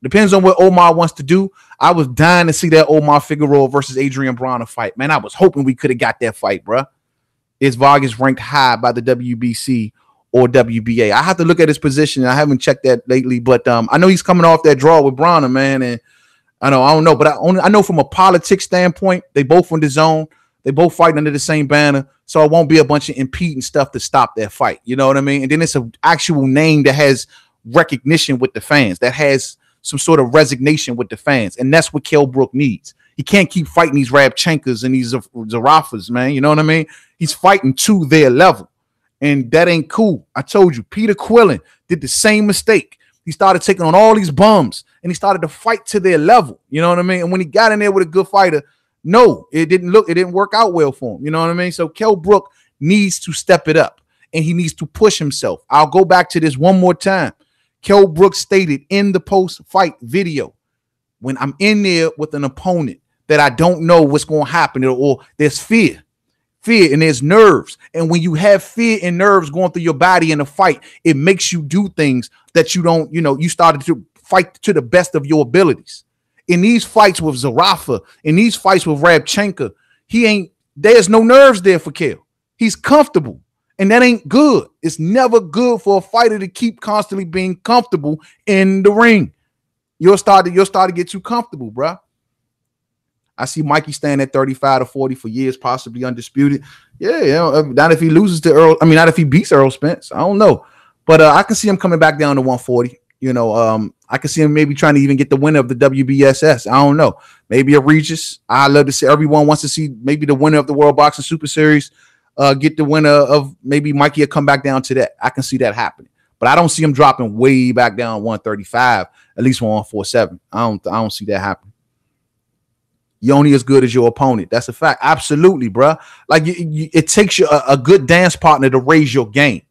depends on what Omar wants to do. I was dying to see that Omar Figueroa versus Adrian Bronner fight. Man, I was hoping we could have got that fight, bro. Is Vargas ranked high by the WBC or WBA? I have to look at his position. I haven't checked that lately, but I know he's coming off that draw with Bronner, man. And I don't know, but I know from a politics standpoint, they both in the zone. They both fighting under the same banner, so it won't be a bunch of impeding stuff to stop that fight. You know what I mean? And then it's an actual name that has recognition with the fans, that has some sort of resignation with the fans, and that's what Kell Brook needs. He can't keep fighting these Rabchenkas and these Zarafas, man. You know what I mean? He's fighting to their level, and that ain't cool. I told you, Peter Quillen did the same mistake. He started taking on all these bums, and he started to fight to their level. You know what I mean? And when he got in there with a good fighter, no, it didn't work out well for him. You know what I mean? So Kell Brook needs to step it up, and he needs to push himself. I'll go back to this one more time. Kell Brook stated in the post-fight video, when I'm in there with an opponent that I don't know what's going to happen, or there's fear and there's nerves. And when you have fear and nerves going through your body in a fight, it makes you do things that you don't, you started to fight to the best of your abilities. In these fights with Zarafa, in these fights with Rabchenko, there's no nerves there for Kell. He's comfortable, and that ain't good. It's never good for a fighter to keep constantly being comfortable in the ring. You'll start to get too comfortable, bro. I see Mikey staying at 35 to 40 for years, possibly undisputed. Yeah, not if he loses to Earl. I mean, not if he beats Errol Spence. I don't know, but I can see him coming back down to 140. I can see him maybe trying to even get the winner of the WBSS. I don't know. Maybe a Regis. I love to see, everyone wants to see maybe the winner of the World Boxing Super Series get the winner of, maybe Mikey will come back down to that. I can see that happening. But I don't see him dropping way back down 135, at least 147. I don't see that happening. You're only as good as your opponent. That's a fact. Absolutely, bro. Like it takes you a good dance partner to raise your game.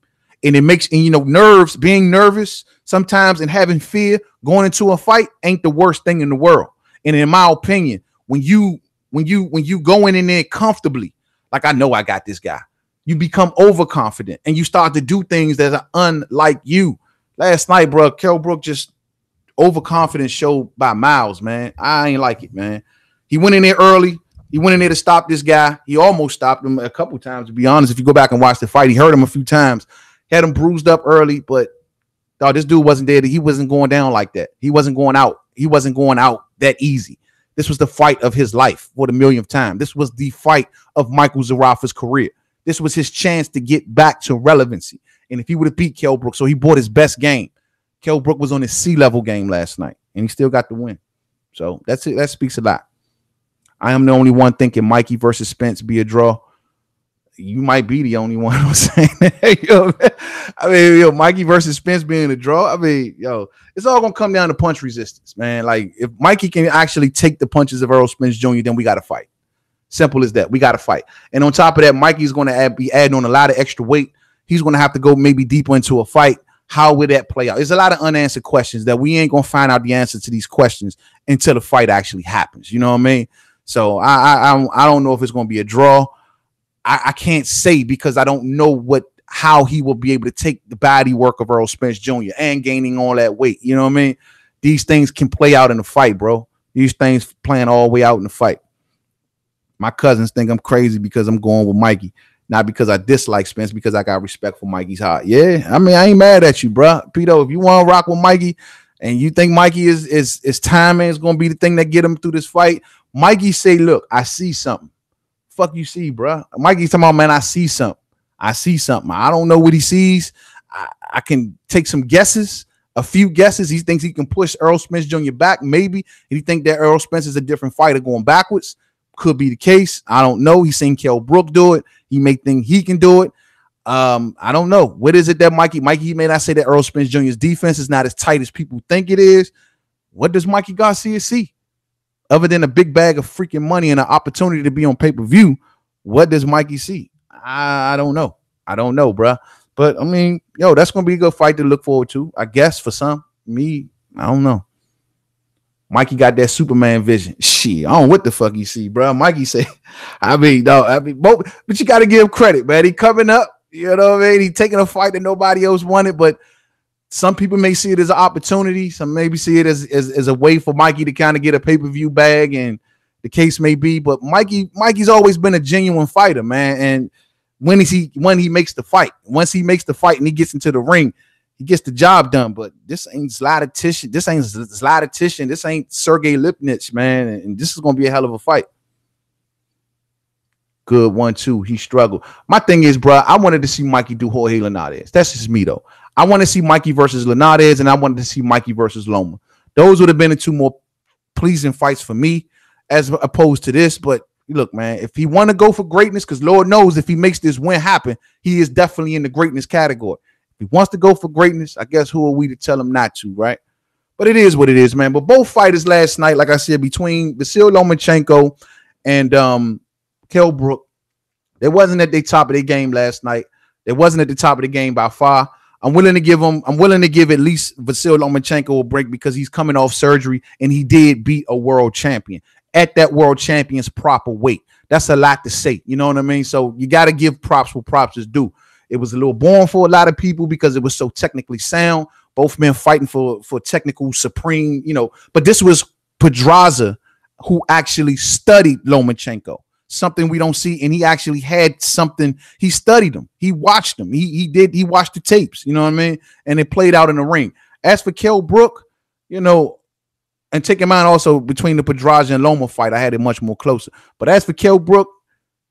And it makes, nerves, being nervous sometimes and having fear going into a fight ain't the worst thing in the world. And in my opinion, when you go in there comfortably, like, I know I got this guy, you become overconfident and you start to do things that are unlike you. Last night, bro, Kell Brook just overconfident showed by miles, man. I ain't like it, man. He went in there early. He went in there to stop this guy. He almost stopped him a couple times, to be honest. If you go back and watch the fight, he hurt him a few times. Had him bruised up early, but this dude wasn't there. He wasn't going down like that. He wasn't going out. He wasn't going out that easy. This was the fight of his life for the millionth time. This was the fight of Michael Zarafa's career. This was his chance to get back to relevancy. And if he would have beat Kell Brook, so he bought his best game. Kell Brook was on his C-level game last night, and he still got the win. So that's it. That speaks a lot. I am the only one thinking Mikey versus Spence be a draw. you might be the only one who's saying that. Yo, I mean, yo, Mikey versus Spence being a draw. I mean, yo, it's all gonna come down to punch resistance, man. Like, if Mikey can actually take the punches of Errol Spence Jr., then we got to fight. Simple as that. We got to fight. And on top of that, Mikey's going to be adding on a lot of extra weight. He's going to have to go maybe deeper into a fight. How would that play out? There's a lot of unanswered questions that we ain't going to find out the answer to these questions until the fight actually happens. You know what I mean? So I don't know if it's going to be a draw. I can't say because I don't know how he will be able to take the body work of Errol Spence Jr. and gaining all that weight. You know what I mean? These things can play out in the fight, bro. These things playing all the way out in the fight. My cousins think I'm crazy because I'm going with Mikey. Not because I dislike Spence, because I got respect for Mikey's heart. Yeah, I mean, I ain't mad at you, bro. Pito, if you want to rock with Mikey and you think Mikey is timing is going to be the thing that get him through this fight, Mikey say, look, I see something. Fuck you see, bro. Mikey's talking about, man, I see something. I see something. I don't know what he sees. I can take some guesses, a few guesses. He thinks he can push Errol Spence Jr. back. Maybe he think that Errol Spence is a different fighter going backwards. Could be the case. I don't know. He's seen Kell Brook do it. He may think he can do it. I don't know. What is it that Mikey may not say that Errol Spence Jr.'s defense is not as tight as people think it is. What does Mikey Garcia see? Other than a big bag of freaking money and an opportunity to be on pay-per-view, what does Mikey see? I don't know. I don't know, bro. But, I mean, yo, that's going to be a good fight to look forward to, I guess, for some. Me, I don't know. Mikey got that Superman vision. Shit, I don't know what the fuck he see, bro. Mikey say, but you got to give him credit, man. He coming up, you know what I mean? He taking a fight that nobody else wanted, but some people may see it as an opportunity. Some maybe see it as a way for Mikey to kind of get a pay-per-view bag, and the case may be. But Mikey's always been a genuine fighter, man. And when he makes the fight, once he makes the fight and he gets into the ring, he gets the job done. But this ain't Zlatish. This ain't Zlatish. This ain't Sergey Lipnich, man. And this is gonna be a hell of a fight. Good 1-2. He struggled. My thing is, bro, I wanted to see Mikey do Jorge Linares. That's just me, though. I want to see Mikey versus Linares, and I wanted to see Mikey versus Loma. Those would have been the two more pleasing fights for me, as opposed to this. But look, man, if he want to go for greatness, because Lord knows if he makes this win happen, he is definitely in the greatness category. If he wants to go for greatness, I guess who are we to tell him not to, right? But it is what it is, man. But both fighters last night, like I said, between Vasyl Lomachenko and Kell Brook, they wasn't at the top of their game last night. They wasn't at the top of the game by far. I'm willing to give at least Vasyl Lomachenko a break because he's coming off surgery and he did beat a world champion at that world champion's proper weight. That's a lot to say. You know what I mean? So you got to give props where props is due. It was a little boring for a lot of people because it was so technically sound. Both men fighting for technical supreme, you know. But this was Pedraza who actually studied Lomachenko, something we don't see. And he actually had something. He studied him. He watched him. He watched the tapes, you know what I mean? And it played out in the ring. As for Kell Brook, you know, and take in mind also between the Pedraza and Loma fight, I had it much more closer. But as for Kell Brook,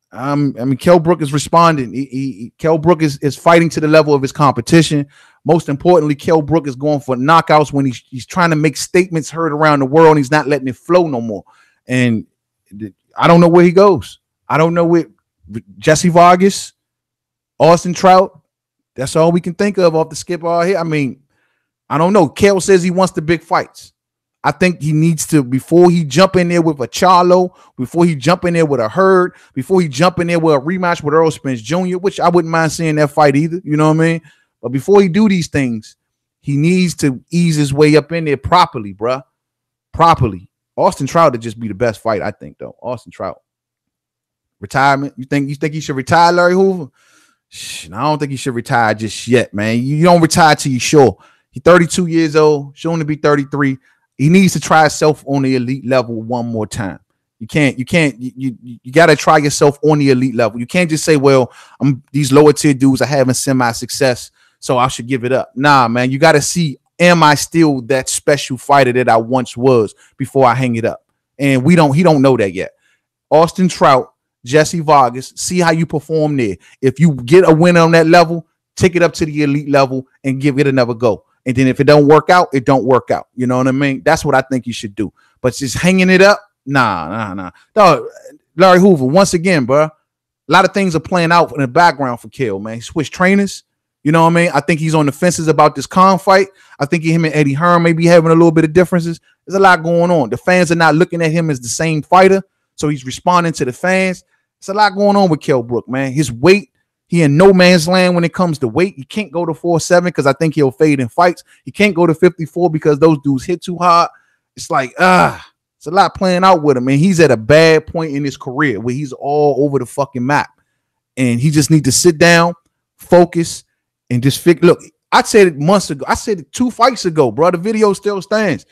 I mean, Kell Brook is responding. Kell Brook is fighting to the level of his competition. Most importantly, Kell Brook is going for knockouts when he's trying to make statements heard around the world, and he's not letting it flow no more. And I don't know where he goes. I don't know where Jesse Vargas, Austin Trout. That's all we can think of off the skip all here. I mean, I don't know. Kell says he wants the big fights. I think he needs to, before he jump in there with a Charlo, before he jump in there with a Hearn, before he jump in there with a rematch with Errol Spence Jr., which I wouldn't mind seeing that fight either, you know what I mean? But before he do these things, he needs to ease his way up in there properly, bruh. Properly. Austin Trout would just be the best fight, I think, though. Austin Trout. Retirement? You think he should retire, Larry Hoover? I don't think he should retire just yet, man. You don't retire till you're sure. He's 32 years old, soon to be 33. He needs to try himself on the elite level one more time. You got to try yourself on the elite level. You can't just say, well, these lower tier dudes are having semi-success, so I should give it up. Nah, man, you got to see, am I still that special fighter that I once was before I hang it up? And he don't know that yet. Austin Trout, Jesse Vargas, see how you perform there. If you get a win on that level, take it up to the elite level and give it another go. And then if it don't work out, it don't work out. You know what I mean? That's what I think you should do. But just hanging it up, nah. Dog, Larry Hoover, once again, bro, A lot of things are playing out in the background for Kell, man. He switched trainers. You know what I mean? I think he's on the fences about this Khan fight. I think him and Eddie Hearn may be having a little bit of differences. There's a lot going on. The fans are not looking at him as the same fighter, so he's responding to the fans. There's a lot going on with Kell Brook, man. His weight, he in no man's land when it comes to weight. He can't go to 4'7" because I think he'll fade in fights. He can't go to 54 because those dudes hit too hard. It's like, it's a lot playing out with him, and he's at a bad point in his career where he's all over the fucking map, and he just needs to sit down, focus, and just figure. Look, I said it months ago. I said it 2 fights ago, bro. The video still stands,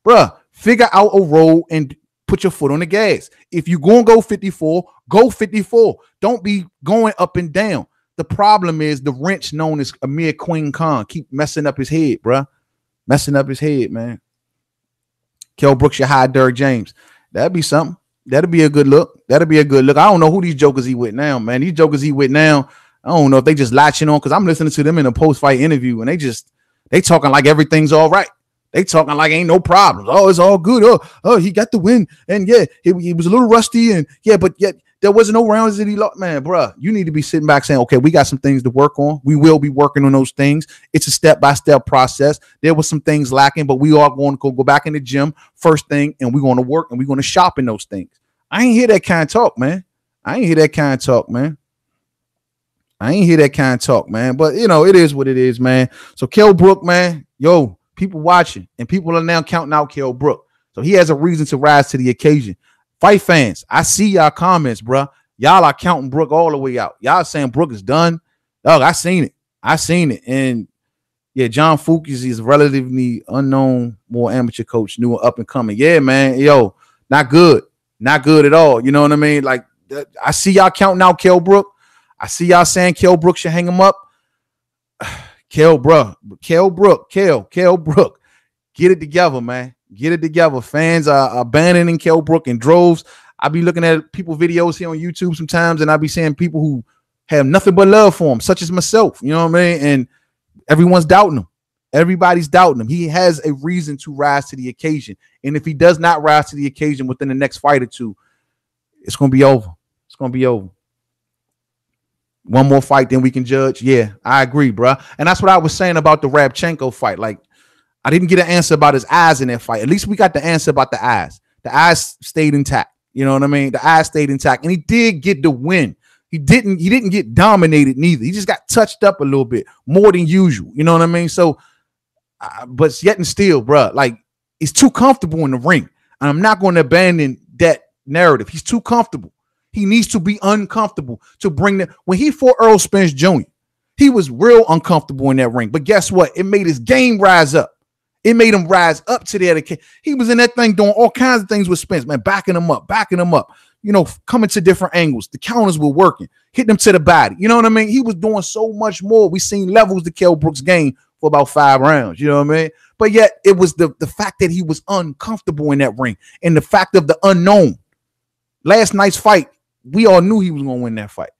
bro. Figure out a role and put your foot on the gas. If you're gonna go 54, go 54. Don't be going up and down. The problem is the wrench known as Amir Queen Khan keep messing up his head, bro. Messing up his head, man. Kell Brook, your high Derrick James. That'd be something. That'd be a good look. That'd be a good look. I don't know who these jokers he with now, man. These jokers he with now, I don't know if they just latching on, because I'm listening to them in a post-fight interview, and they talking like everything's all right. They talking like ain't no problems. Oh, it's all good. Oh, he got the win. And yeah, he was a little rusty, and yeah, but yet there wasn't no rounds that he lost. Man, bro, you need to be sitting back saying, okay, we got some things to work on. We will be working on those things. It's a step-by-step process. There was some things lacking, but we are going to go back in the gym first thing, and we're going to work, and we're going to shop in those things. I ain't hear that kind of talk, man. I ain't hear that kind of talk, man. But, you know, it is what it is, man. So Kell Brook, man, yo, people watching, and people are now counting out Kell Brook. So he has a reason to rise to the occasion. Fight fans, I see y'all comments, bro. Y'all are counting Brook all the way out. Y'all saying Brook is done. Dog, I seen it. And yeah, John Fuchs is a relatively unknown, more amateur coach, new and up and coming. Yeah, man. Yo, not good. Not good at all. You know what I mean? Like, I see y'all counting out Kell Brook. I see y'all saying Kell Brook should hang him up. Kell Brook. Get it together, man. Get it together. Fans are abandoning Kell Brook in droves. I be looking at people videos here on YouTube sometimes, and I be seeing people who have nothing but love for him, such as myself. You know what I mean? And everyone's doubting him. Everybody's doubting him. He has a reason to rise to the occasion. And if he does not rise to the occasion within the next fight or two, it's going to be over. It's going to be over. One more fight, then we can judge. Yeah, I agree, bro. And that's what I was saying about the Lomachenko fight. Like, I didn't get an answer about his eyes in that fight. At least we got the answer about the eyes. The eyes stayed intact. You know what I mean? The eyes stayed intact, and he did get the win. He didn't get dominated neither. He just got touched up a little bit more than usual. You know what I mean? So, but yet and still, bro, like, he's too comfortable in the ring, and I'm not going to abandon that narrative. He's too comfortable. He needs to be uncomfortable to bring that. When he fought Earl Spence Jr., he was real uncomfortable in that ring. But guess what? It made his game rise up. It made him rise up to the other. He was in that thing doing all kinds of things with Spence, man, backing him up, you know, coming to different angles. The counters were working, hitting him to the body. You know what I mean? He was doing so much more. We seen levels to Kell Brook's game for about 5 rounds. You know what I mean? But yet it was the fact that he was uncomfortable in that ring, and the fact of the unknown. Last night's fight, we all knew he was going to win that fight.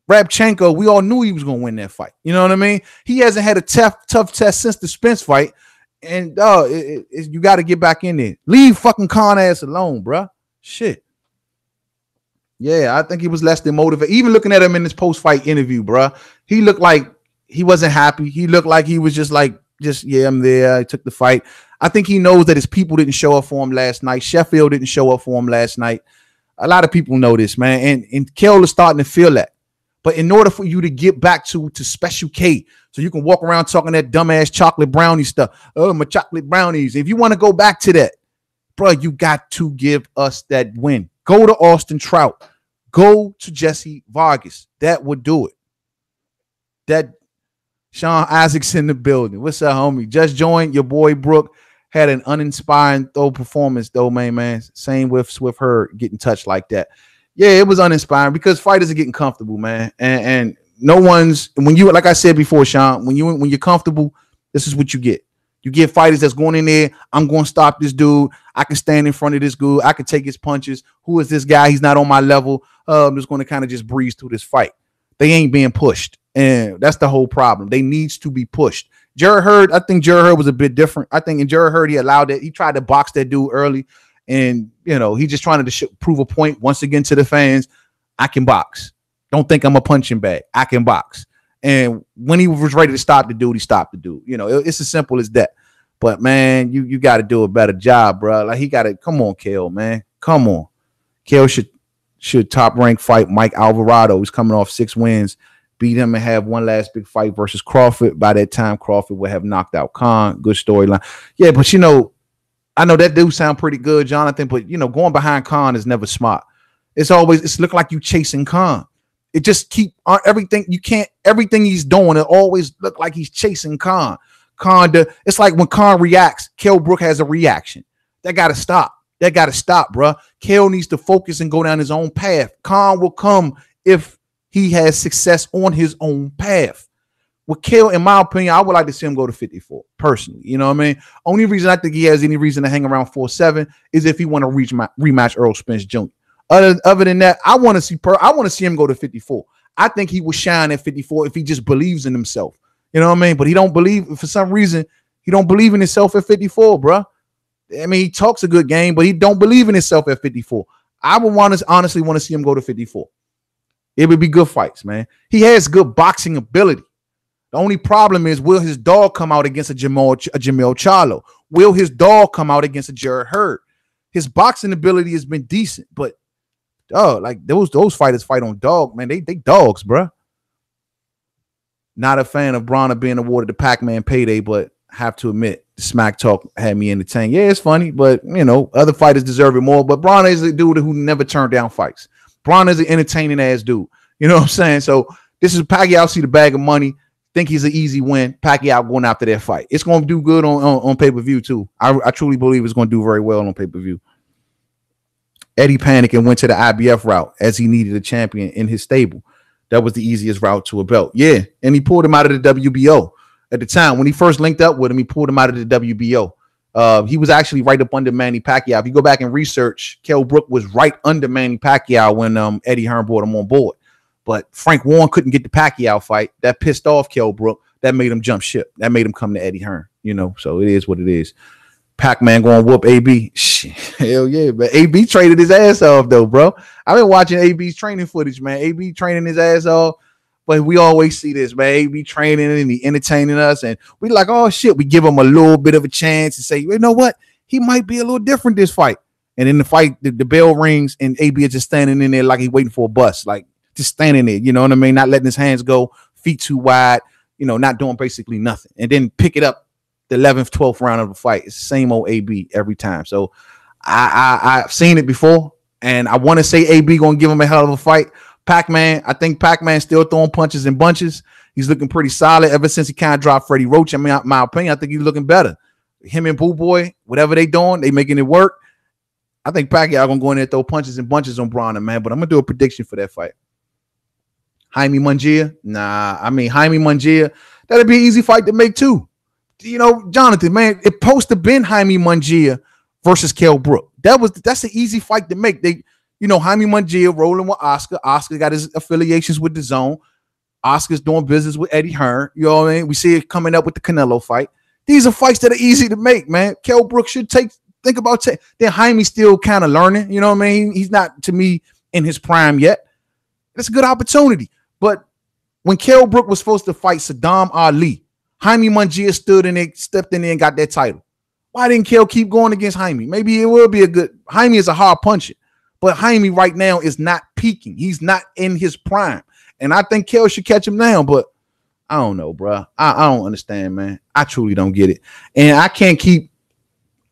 Lomachenko, we all knew he was going to win that fight. You know what I mean? He hasn't had a tough test since the Spence fight. And you got to get back in there. Leave fucking con ass alone, bro. Shit. Yeah, I think he was less than motivated. Even looking at him in this post-fight interview, bro, he looked like he wasn't happy. He looked like he was just yeah, I'm there. I took the fight. I think he knows that his people didn't show up for him last night. Sheffield didn't show up for him last night. A lot of people know this, man. And Kell is starting to feel that. But in order for you to get back to Special K, so you can walk around talking that dumbass chocolate brownie stuff. Oh, my chocolate brownies. If you want to go back to that, bro, you got to give us that win. Go to Austin Trout. Go to Jesse Vargas. That would do it. That Sean Isaac's in the building. What's up, homie? Just joined. Your boy Brook had an uninspiring performance, though, man. Same with her getting touched like that. Yeah, it was uninspiring because fighters are getting comfortable, man. And no one's, when you, like I said before, Sean, when you're comfortable, this is what you get. You get fighters that's going in there. I'm going to stop this dude. I can stand in front of this dude. I can take his punches. Who is this guy? He's not on my level. I'm just going to kind of just breeze through this fight. They ain't being pushed. And that's the whole problem. They needs to be pushed. Jared Hearn, I think Jared Hearn was a bit different. I think in Jared Hearn, he allowed it. He tried to box that dude early. And, you know, he just trying to prove a point once again to the fans. I can box. Don't think I'm a punching bag. I can box. And when he was ready to stop the dude, he stopped the dude. You know, it's as simple as that. But man, you got to do a better job, bro. Like he got to come on, Kell, man. Come on. Kell should top rank fight Mike Alvarado. He's coming off 6 wins. Beat him and have one last big fight versus Crawford. By that time, Crawford would have knocked out Khan. Good storyline. Yeah, but you know, I know that dude sound pretty good, Jonathan, but you know, going behind Khan is never smart. It's look like you chasing Khan. It just keep everything. You can't, everything he's doing, it always look like he's chasing Khan. It's like when Khan reacts, Kell Brook has a reaction. That got to stop. That got to stop, bro. Kell needs to focus and go down his own path. Khan will come if he has success on his own path. With Kell, in my opinion, I would like to see him go to 54, personally. You know what I mean? Only reason I think he has any reason to hang around 4-7 is if he want to rematch Earl Spence Jr. Other than that, I want to see him go to 54. I think he will shine at 54 if he just believes in himself. You know what I mean? But he don't believe, for some reason, he don't believe in himself at 54, bro. I mean, he talks a good game, but he don't believe in himself at 54. I would honestly want to see him go to 54. It would be good fights, man. He has good boxing ability. The only problem is, will his dog come out against a Jamel Charlo? Will his dog come out against a Jared Hearn? His boxing ability has been decent, but like those fighters fight on dog, man. They dogs, bro. Not a fan of Bronner being awarded the Pac-Man payday, but have to admit, the smack talk had me entertained. Yeah, it's funny, but you know, other fighters deserve it more. But Bronner is a dude who never turned down fights. Bronner is an entertaining ass dude. You know what I'm saying? So this is Pacquiao see the bag of money. Think he's an easy win. Pacquiao going after that fight. It's going to do good on pay-per-view too. I truly believe it's going to do very well on pay-per-view. Eddie panicked and went to the IBF route as he needed a champion in his stable. That was the easiest route to a belt. Yeah, and he pulled him out of the WBO. At the time, when he first linked up with him, he pulled him out of the WBO. He was actually right up under Manny Pacquiao. If you go back and research, Kell Brook was right under Manny Pacquiao when Eddie Hearn brought him on board. But Frank Warren couldn't get the Pacquiao fight. That pissed off Kell Brook. That made him jump ship. That made him come to Eddie Hearn. You know, so it is what it is. Pac-Man going to whoop AB. Shit, hell yeah, but AB traded his ass off though, bro. I've been watching AB's training footage, man. AB training his ass off, but we always see this, man. AB training and he entertaining us, and we like, oh shit, we give him a little bit of a chance and say, you know what, he might be a little different this fight. And in the fight, the bell rings and AB is just standing in there like he's waiting for a bus, like just standing there, you know what I mean? Not letting his hands go, feet too wide, you know, not doing basically nothing, and then pick it up the 11th, 12th round of the fight. It's the same old AB every time. So I've seen it before, and I want to say AB gonna give him a hell of a fight. Pac-Man, I think Pac-Man still throwing punches in bunches. He's looking pretty solid ever since he kind of dropped Freddie Roach. I mean, my opinion, I think he's looking better. Him and Boo Boy, whatever they doing, they making it work. I think Pacquiao gonna go in there and throw punches and bunches on Bronner, man. But I'm gonna do a prediction for that fight. Jaime Munguia, Jaime Munguia, that'd be an easy fight to make too. You know, Jonathan, man, it supposed to been Jaime Munguia versus Kell Brook. That's an easy fight to make. Jaime Munguia rolling with Oscar. Oscar got his affiliations with the Zone. Oscar's doing business with Eddie Hearn. You know what I mean? We see it coming up with the Canelo fight. These are fights that are easy to make, man. Kell Brook should think about then Jaime's still kind of learning. You know what I mean? He's not, to me, in his prime yet. It's a good opportunity. But when Kell Brook was supposed to fight Saddam Ali, Jaime Munguia stepped in there and got that title. Why didn't Kell keep going against Jaime? Maybe it will be a good. Jaime is a hard puncher, but Jaime right now is not peaking. He's not in his prime, and I think Kell should catch him down. But I don't know, bro. I don't understand, man. I truly don't get it, and I can't keep.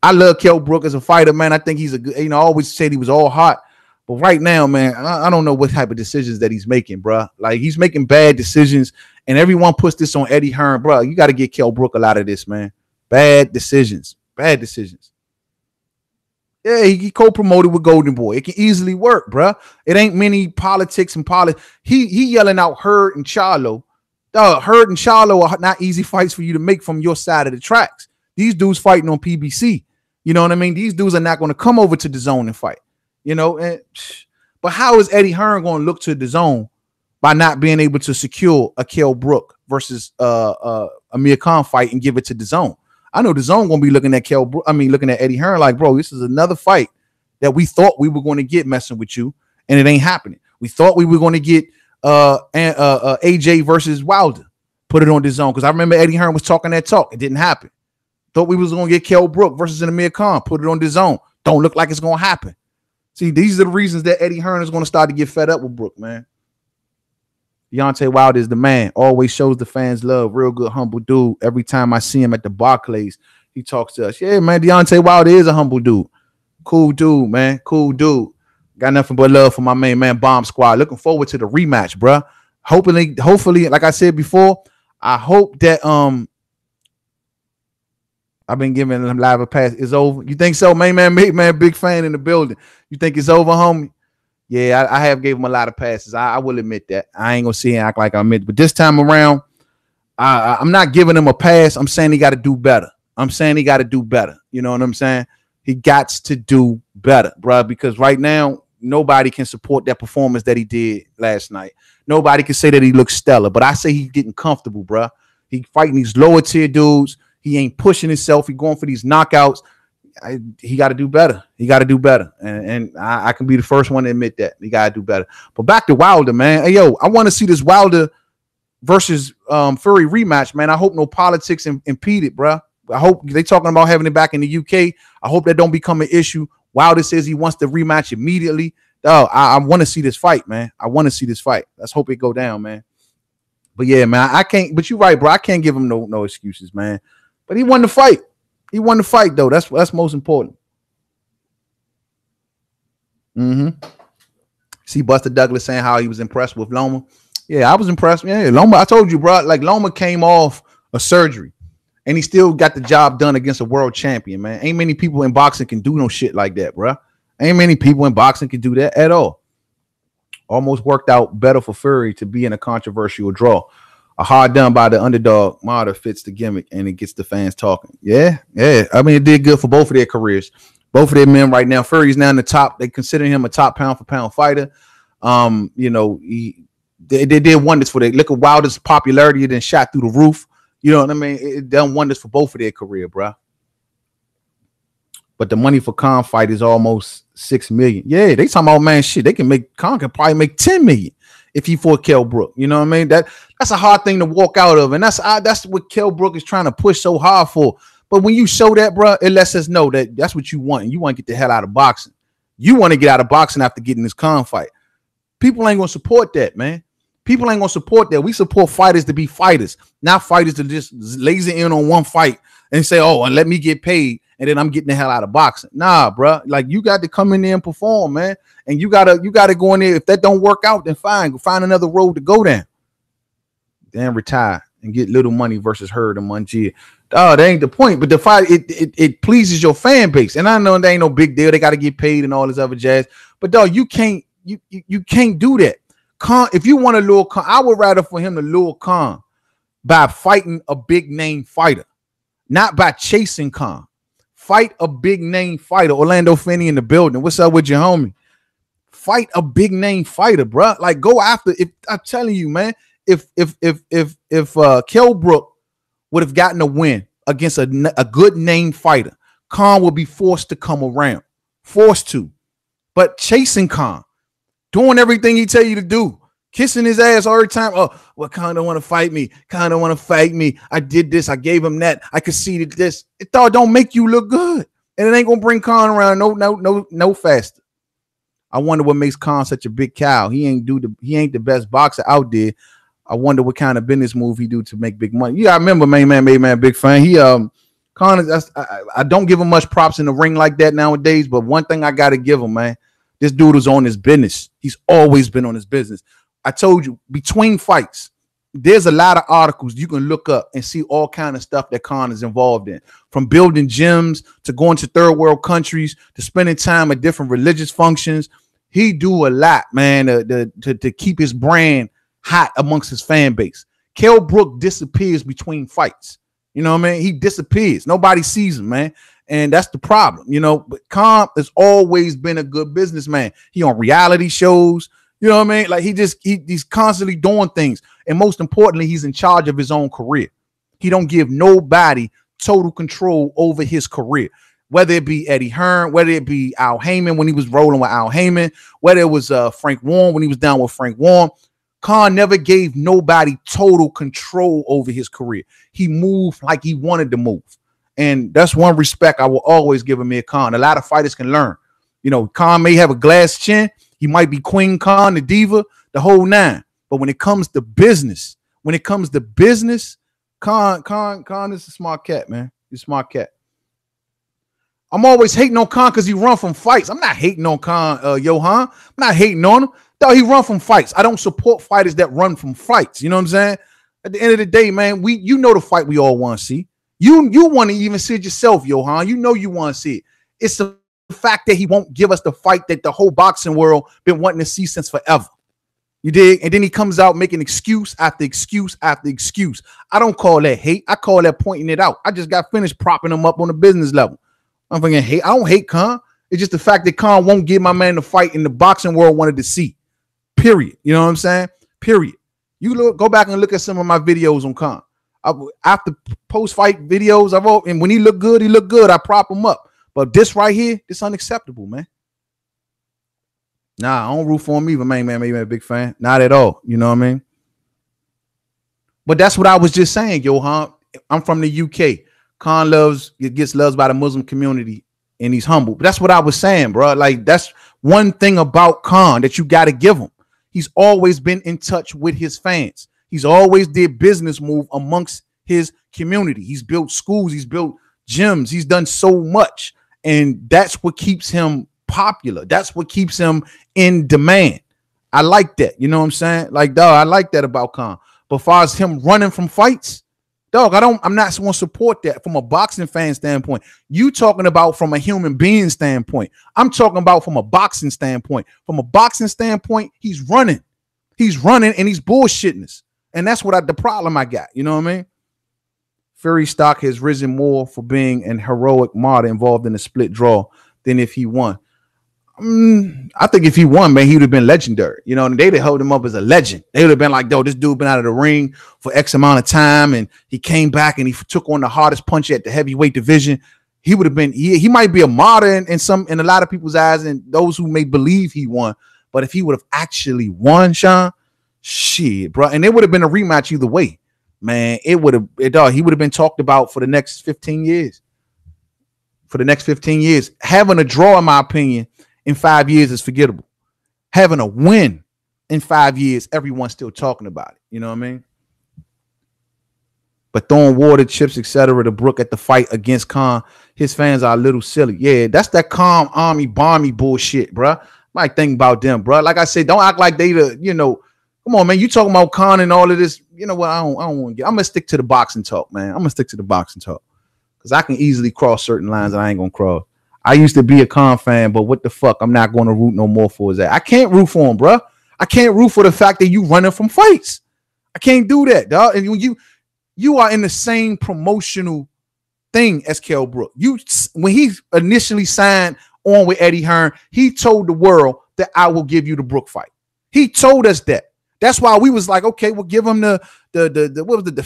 I love Kell Brook as a fighter, man. I think he's a good. I always said he was all hot, but right now, man, I don't know what type of decisions that he's making, bro. Like he's making bad decisions. And everyone puts this on Eddie Hearn, bro. You got to get Kell Brook a lot of this, man. Bad decisions. Bad decisions. Yeah, he co-promoted with Golden Boy. It can easily work, bro. It ain't many politics and He yelling out Hearn and Charlo. Hearn and Charlo are not easy fights for you to make from your side of the tracks. These dudes fighting on PBC. You know what I mean? These dudes are not going to come over to the Zone and fight. You know, but how is Eddie Hearn going to look to the Zone by not being able to secure a Kell Brook versus Amir Khan fight and give it to the Zone? I know the Zone gonna be looking at looking at Eddie Hearn like, bro, this is another fight that we thought we were going to get messing with you, and it ain't happening. We thought we were going to get AJ versus Wilder. Put it on the zone because I remember Eddie Hearn was talking that talk. It didn't happen. Thought we was gonna get Kell Brook versus Amir Khan. Put it on the zone. Don't look like it's gonna happen. See, these are the reasons that Eddie Hearn is gonna start to get fed up with Brook, man. Deontay Wilder is the man. Always shows the fans love. Real good, humble dude. Every time I see him at the Barclays, he talks to us. Yeah, man, Deontay Wilder is a humble dude. Cool dude, man. Cool dude. Got nothing but love for my main man, Bomb Squad. Looking forward to the rematch, bro. Hopefully, like I said before, I hope that I've been giving him live a pass. It's over. You think so, main man? Big fan in the building. You think it's over, homie? Yeah, I have gave him a lot of passes. I will admit that. I ain't gonna see and act like I admit, but this time around, I'm not giving him a pass. I'm saying he got to do better. You know what I'm saying? He got to do better, bro, because right now, nobody can support that performance that he did last night. Nobody can say that he looks stellar, but I say he's getting comfortable, bro. He fighting these lower tier dudes. He ain't pushing himself. He going for these knockouts. He got to do better. And I can be the first one to admit that. He got to do better. But back to Wilder, man. Hey, yo, I want to see this Wilder versus Fury rematch, man. I hope no politics impede it, bro. I hope they talking about having it back in the UK. I hope that don't become an issue. Wilder says he wants the rematch immediately. Oh, I want to see this fight, man. I want to see this fight. Let's hope it go down, man. But yeah, man, I can't. But you're right, bro. I can't give him no excuses, man. But he won the fight. He won the fight, though. That's most important. See Buster Douglas saying how he was impressed with Loma. Yeah, I was impressed. Yeah, Loma. I told you, bro. Like Loma came off a surgery, and he still got the job done against a world champion, man. Ain't many people in boxing can do no shit like that, bro. Ain't many people in boxing can do that at all. Almost worked out better for Fury to be in a controversial draw. A hard done by the underdog. Martyr fits the gimmick, and it gets the fans talking. Yeah. I mean, it did good for both of their careers. Both of their men right now. Fury's now in the top. They consider him a top pound-for-pound fighter. You know, they did wonders for their. Look at Wilder's popularity. It then shot through the roof. You know what I mean? It done wonders for both of their career, bro. But the money for Khan fight is almost $6 million. Yeah, they talking about, man, shit. They can make Khan can probably make $10 million if he fought Kell Brook. You know what I mean? That's a hard thing to walk out of, and that's what Kell Brook is trying to push so hard for. But when you show that, bro, it lets us know that that's what you want. And you want to get the hell out of boxing. You want to get out of boxing after getting this Khan fight. People ain't gonna support that, man. People ain't gonna support that. We support fighters to be fighters, not fighters to just laser in on one fight and say, "Oh, and let me get paid." And then I'm getting the hell out of boxing. Nah, bro. Like you got to come in there and perform, man. And you gotta go in there. If that don't work out, then fine. Go find another road to go down. Then retire and get little money versus Hearn and Mungia. Oh, that ain't the point. But the fight, it pleases your fan base. And I know that ain't no big deal. They got to get paid and all this other jazz. But dog, you can't do that. Khan, if you want to lure Khan, I would rather for him to lure Khan by fighting a big name fighter, not by chasing Khan. Fight a big name fighter. Orlando Finney in the building. What's up with your homie? Fight a big name fighter, bro. Like go after. If I'm telling you, man, if Kell Brook would have gotten a win against a good name fighter, Khan would be forced to come around, forced to. But chasing Khan, doing everything he tell you to do, kissing his ass every time. Oh, well, Khan don't want to fight me. Khan don't want to fight me. I did this. I gave him that. I conceded this. It don't make you look good, and it ain't gonna bring Khan around no faster. I wonder what makes Khan such a big cow. He ain't the best boxer out there. I wonder what kind of business move he do to make big money. Yeah, I remember main man, big fan. He Khan is. I don't give him much props in the ring like that nowadays. But one thing I gotta give him, man, this dude is on his business. He's always been on his business. I told you, between fights, there's a lot of articles you can look up and see all kind of stuff that Khan is involved in, from building gyms to going to third world countries to spending time at different religious functions. He do a lot, man, to keep his brand hot amongst his fan base. Kell Brook disappears between fights. You know what I mean? He disappears. Nobody sees him, man. And that's the problem, you know. But Khan has always been a good businessman. He on reality shows. You know what I mean? Like he's constantly doing things. And most importantly, he's in charge of his own career. He don't give nobody total control over his career, whether it be Eddie Hearn, whether it be Al Heyman when he was rolling with Al Heyman, whether it was Frank Warren when he was down with Frank Warren. Khan never gave nobody total control over his career. He moved like he wanted to move. And that's one respect I will always give Amir Khan. A lot of fighters can learn. You know, Khan may have a glass chin. He might be Queen Khan, the diva, the whole nine. But when it comes to business, Khan is a smart cat, man. He's a smart cat. I'm always hating on Khan because he run from fights. I'm not hating on Khan, Johan. I'm not hating on him. Though he run from fights. I don't support fighters that run from fights. You know what I'm saying? At the end of the day, man, you know the fight we all want to see. You want to even see it yourself, Johan. You know you want to see it. It's the fact that he won't give us the fight that the whole boxing world been wanting to see since forever. You dig? And then he comes out making excuse after excuse after excuse. I don't call that hate. I call that pointing it out. I just got finished propping him up on the business level. I'm thinking hate. I don't hate Khan. It's just the fact that Khan won't give my man the fight in the boxing world wanted to see. Period. You know what I'm saying? Period. You go back and look at some of my videos on Khan. After post-fight videos, and when he look good, I prop him up. But this right here, this unacceptable, man. Nah, I don't root for him either, man. Maybe a big fan. Not at all. You know what I mean? But that's what I was just saying, Johan. I'm from the UK. Khan gets loved by the Muslim community, and he's humble. But that's what I was saying, bro. Like, that's one thing about Khan that you got to give him. He's always been in touch with his fans. He's always did business move amongst his community. He's built schools. He's built gyms. He's done so much. And that's what keeps him popular. That's what keeps him in demand. I like that. You know what I'm saying? Like, dog, I like that about Khan. But as far as him running from fights, dog, I'm not going to support that from a boxing fan standpoint. You talking about from a human being standpoint. I'm talking about from a boxing standpoint. From a boxing standpoint, he's running. He's running and he's bullshitting us. And that's what the problem I got. You know what I mean? Fury stock has risen more for being an heroic martyr involved in a split draw than if he won. I think if he won, man, he would have been legendary. You know, and they'd have held him up as a legend. They would have been like, "Yo, this dude been out of the ring for X amount of time, and he came back and he took on the hardest punch at the heavyweight division." He would have been. He might be a martyr in a lot of people's eyes, and those who may believe he won. But if he would have actually won, Sean, shit, bro, and it would have been a rematch either way, man. He would have been talked about for the next 15 years. For the next 15 years, having a draw, in my opinion, in 5 years is forgettable. Having a win in 5 years, everyone's still talking about it. You know what I mean? But throwing water, chips, etc. to Brook at the fight against Khan, his fans are a little silly. Yeah, that's that calm army balmy bullshit, bro. Like, think about them, bro. Like I said, don't act like they come on, man. You talking about Khan and all of this. You know what? I don't want to get. I'm gonna stick to the boxing talk, man. I'm gonna stick to the boxing talk because I can easily cross certain lines that I ain't gonna cross. I used to be a Khan fan, but what the fuck? I'm not going to root no more for his ass. I can't root for him, bro. I can't root for the fact that you running from fights. I can't do that, dog. And when you are in the same promotional thing as Kell Brook. When he initially signed on with Eddie Hearn, he told the world that I will give you the Brook fight. He told us that. That's why we was like, okay, we'll give him the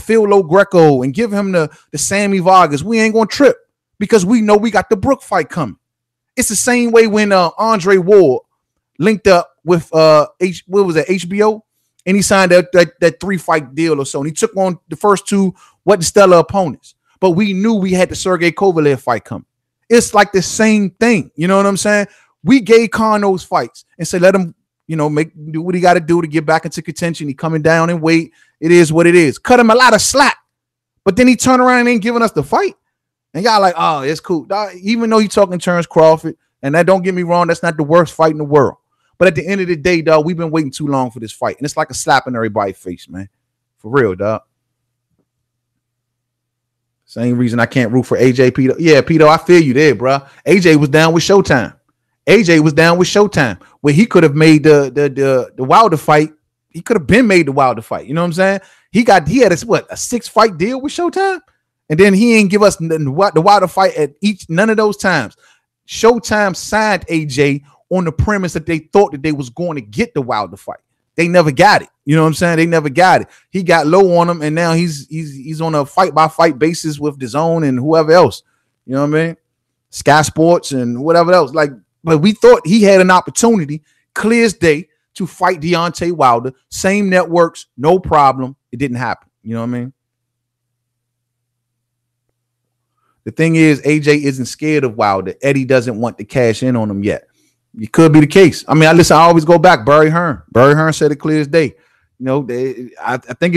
Phil Lo Greco and give him the Sammy Vargas. We ain't gonna trip. Because we know we got the Brook fight coming. It's the same way when Andre Ward linked up with HBO, and he signed that 3-fight deal or so. And he took on the first two stellar opponents. But we knew we had the Sergey Kovalev fight coming. It's like the same thing. You know what I'm saying? We gave Khan those fights and said, let him, do what he got to do to get back into contention. He coming down in weight. It is what it is. Cut him a lot of slack. But then he turned around and ain't giving us the fight. And y'all like, oh, it's cool. Even though he talking Terrence Crawford, and that, don't get me wrong, that's not the worst fight in the world. But at the end of the day, dog, we've been waiting too long for this fight. And it's like a slap in everybody's face, man. For real, dog. Same reason I can't root for AJ Peter. Yeah, Peter, I feel you there, bro. AJ was down with Showtime. Where he could have made the Wilder fight. He could have been made the Wilder fight. You know what I'm saying? He had a 6-fight deal with Showtime. And then he ain't give us the Wilder fight at none of those times. Showtime signed AJ on the premise that they thought that they was going to get the Wilder fight. They never got it. You know what I'm saying? They never got it. He got low on him, and now he's on a fight-by-fight basis with DAZN and whoever else. You know what I mean? Sky Sports and whatever else. But we thought he had an opportunity, clear as day, to fight Deontay Wilder. Same networks, no problem. It didn't happen. You know what I mean? The thing is, AJ isn't scared of Wilder. Eddie doesn't want to cash in on him yet. It could be the case. I mean, I always go back. Barry Hearn. Barry Hearn said it clear as day. You know, I think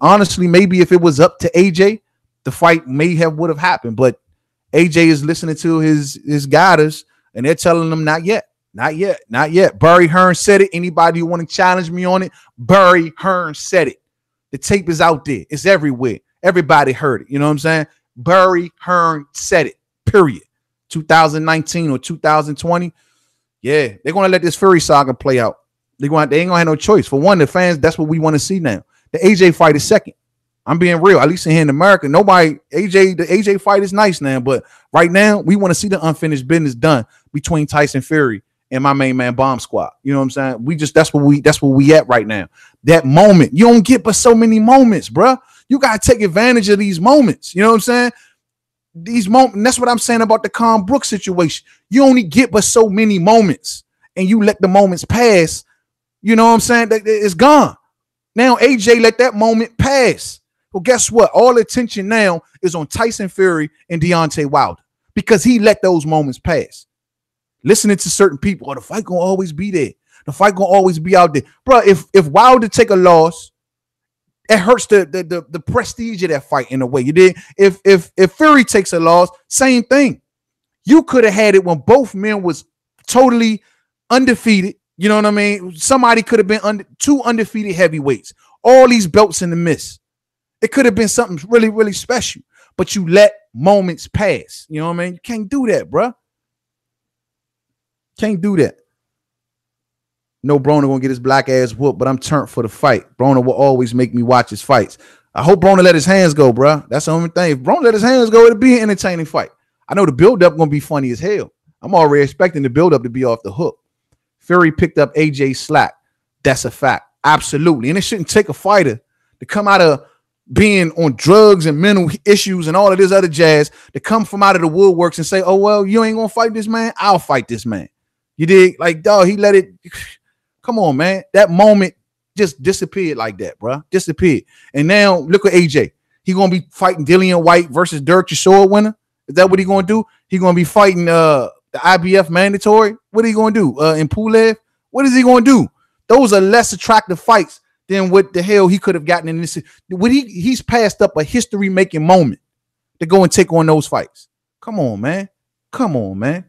honestly, maybe if it was up to AJ, the fight would have happened. But AJ is listening to his guiders, and they're telling him not yet. Not yet. Not yet. Barry Hearn said it. Anybody who want to challenge me on it, Barry Hearn said it. The tape is out there. It's everywhere. Everybody heard it. You know what I'm saying? Barry Hearn said it, period. 2019 or 2020. Yeah, they're going to let this Fury saga play out. They ain't going to have no choice. For one, the fans, that's what we want to see now. The AJ fight is second. I'm being real, at least in here in America. The AJ fight is nice now, but right now, we want to see the unfinished business done between Tyson Fury and my main man Bomb Squad. You know what I'm saying? That's where we at right now. That moment. You don't get but so many moments, bro. You got to take advantage of these moments. You know what I'm saying? These moments, and that's what I'm saying about the Kell Brook situation. You only get but so many moments, and you let the moments pass. You know what I'm saying? It's gone. Now AJ let that moment pass. Well, guess what? All attention now is on Tyson Fury and Deontay Wilder because he let those moments pass. Listening to certain people, the fight gonna always be there. The fight gonna always be out there, bro. If Wilder take a loss, it hurts the prestige of that fight in a way. You did. If Fury takes a loss, same thing. You could have had it when both men was totally undefeated. You know what I mean? Somebody could have been two undefeated heavyweights. All these belts in the mist. It could have been something really, really special. But you let moments pass. You know what I mean? You can't do that, bro. Can't do that. No, Broner gonna get his black ass whooped, but I'm turned for the fight. Broner will always make me watch his fights. I hope Broner let his hands go, bro. That's the only thing. If Broner let his hands go, it'll be an entertaining fight. I know the build-up gonna be funny as hell. I'm already expecting the build-up to be off the hook. Fury picked up AJ slack. That's a fact. Absolutely. And it shouldn't take a fighter to come out of being on drugs and mental issues and all of this other jazz to come from out of the woodworks and say, oh, well, you ain't gonna fight this man. I'll fight this man. You dig? Like, dog, he let it. Come on, man. That moment just disappeared like that, bro. Disappeared. And now look at AJ. He gonna be fighting Dillian White versus Dirk Chisora winner. Is that what he gonna do? He gonna be fighting the IBF mandatory. What are he gonna do? In Pulev? What is he gonna do? Those are less attractive fights than what the hell he could have gotten in this. He's passed up a history-making moment to go and take on those fights. Come on, man. Come on, man.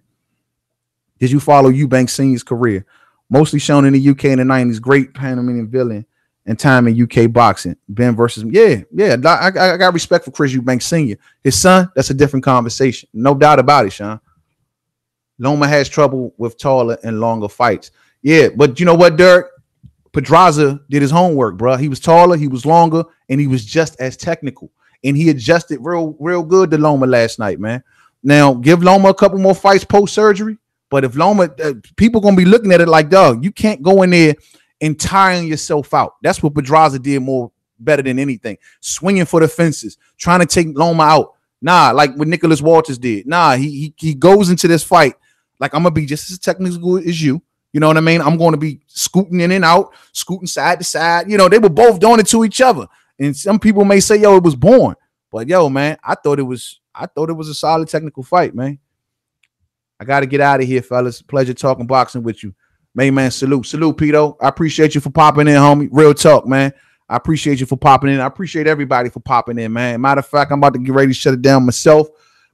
Did you follow Eubanks Sr.'s career? Mostly shown in the UK in the 90s. Great Panamanian villain and time in UK boxing. Ben versus I got respect for Chris Eubanks Sr. His son, that's a different conversation. No doubt about it, Sean. Loma has trouble with taller and longer fights. Yeah, but you know what, Dirk? Pedraza did his homework, bro. He was taller, he was longer, and he was just as technical. And he adjusted real good to Loma last night, man. Now, give Loma a couple more fights post-surgery. But if Loma, people going to be looking at it like, dog, you can't go in there and tiring yourself out. That's what Pedraza did better than anything. Swinging for the fences, trying to take Loma out. Nah, like what Nicholas Walters did. Nah, he goes into this fight like, I'm going to be just as technical as you. You know what I mean? I'm going to be scooting in and out, scooting side to side. You know, they were both doing it to each other. And some people may say, yo, it was boring. But yo, man, I thought it was a solid technical fight, man. I got to get out of here, fellas. Pleasure talking boxing with you. Main man, salute. Salute, Pito. I appreciate you for popping in, homie. Real talk, man. I appreciate you for popping in. I appreciate everybody for popping in, man. Matter of fact, I'm about to get ready to shut it down myself.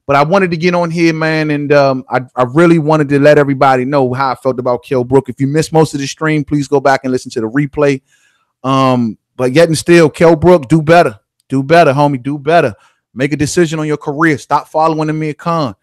But I wanted to get on here, man, and I really wanted to let everybody know how I felt about Kell Brook. If you missed most of the stream, please go back and listen to the replay. But yet and still, Kell Brook, do better. Do better, homie. Do better. Make a decision on your career. Stop following Amir Khan.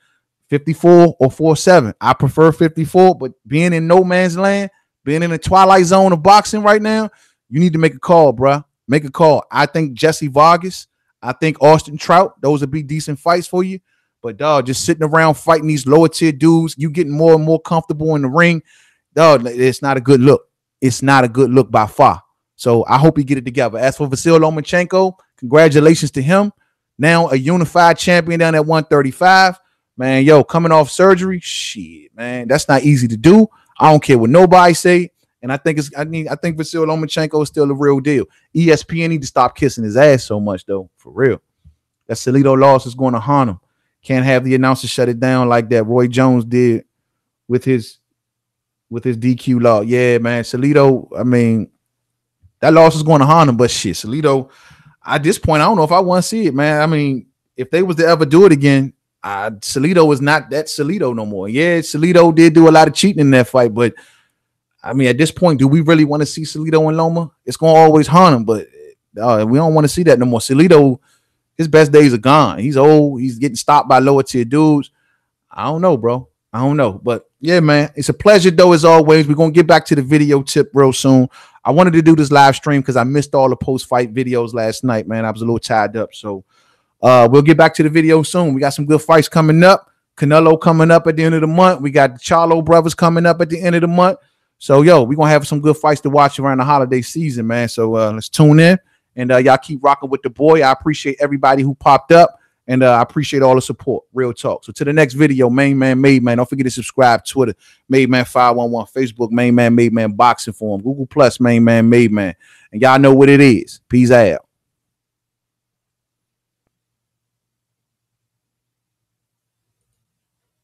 54 or 47. I prefer 54, but being in no man's land, being in the twilight zone of boxing right now, you need to make a call, bro. Make a call. I think Jesse Vargas, I think Austin Trout, those would be decent fights for you. But, dog, just sitting around fighting these lower tier dudes, you getting more and more comfortable in the ring, dog, it's not a good look. It's not a good look by far. So I hope he get it together. As for Vasyl Lomachenko, congratulations to him. Now a unified champion down at 135. Man, yo, coming off surgery, shit, man, that's not easy to do. I don't care what nobody say. And I think I think Vasyl Lomachenko is still the real deal. ESPN need to stop kissing his ass so much, though, for real. That Salido loss is going to haunt him. Can't have the announcer shut it down like that Roy Jones did with his DQ law. Yeah, man. Salido, I mean, that loss is going to haunt him, but shit, Salido, at this point, I don't know if I want to see it, man. I mean, if they was to ever do it again, Salido is not that Salido no more. Yeah, Salido did do a lot of cheating in that fight, but I mean, at this point, do we really want to see Salido and Loma? It's going to always haunt him, but we don't want to see that no more. Salido, his best days are gone. He's old. He's getting stopped by lower tier dudes. I don't know, bro. I don't know. But yeah, man, it's a pleasure, though, as always. We're going to get back to the video tip real soon. I wanted to do this live stream because I missed all the post-fight videos last night, man. I was a little tied up. So we'll get back to the video soon. We got some good fights coming up. Canelo coming up at the end of the month. We got the Charlo brothers coming up at the end of the month. So, yo, we're going to have some good fights to watch around the holiday season, man. So let's tune in. And y'all keep rocking with the boy. I appreciate everybody who popped up. And I appreciate all the support. Real talk. So to the next video, Main Man, Made Man. Don't forget to subscribe. Twitter, Made Man 511. Facebook, Main Man, Made Man Boxing Forum. Google Plus, Main Man, Made Man. And y'all know what it is. Peace out.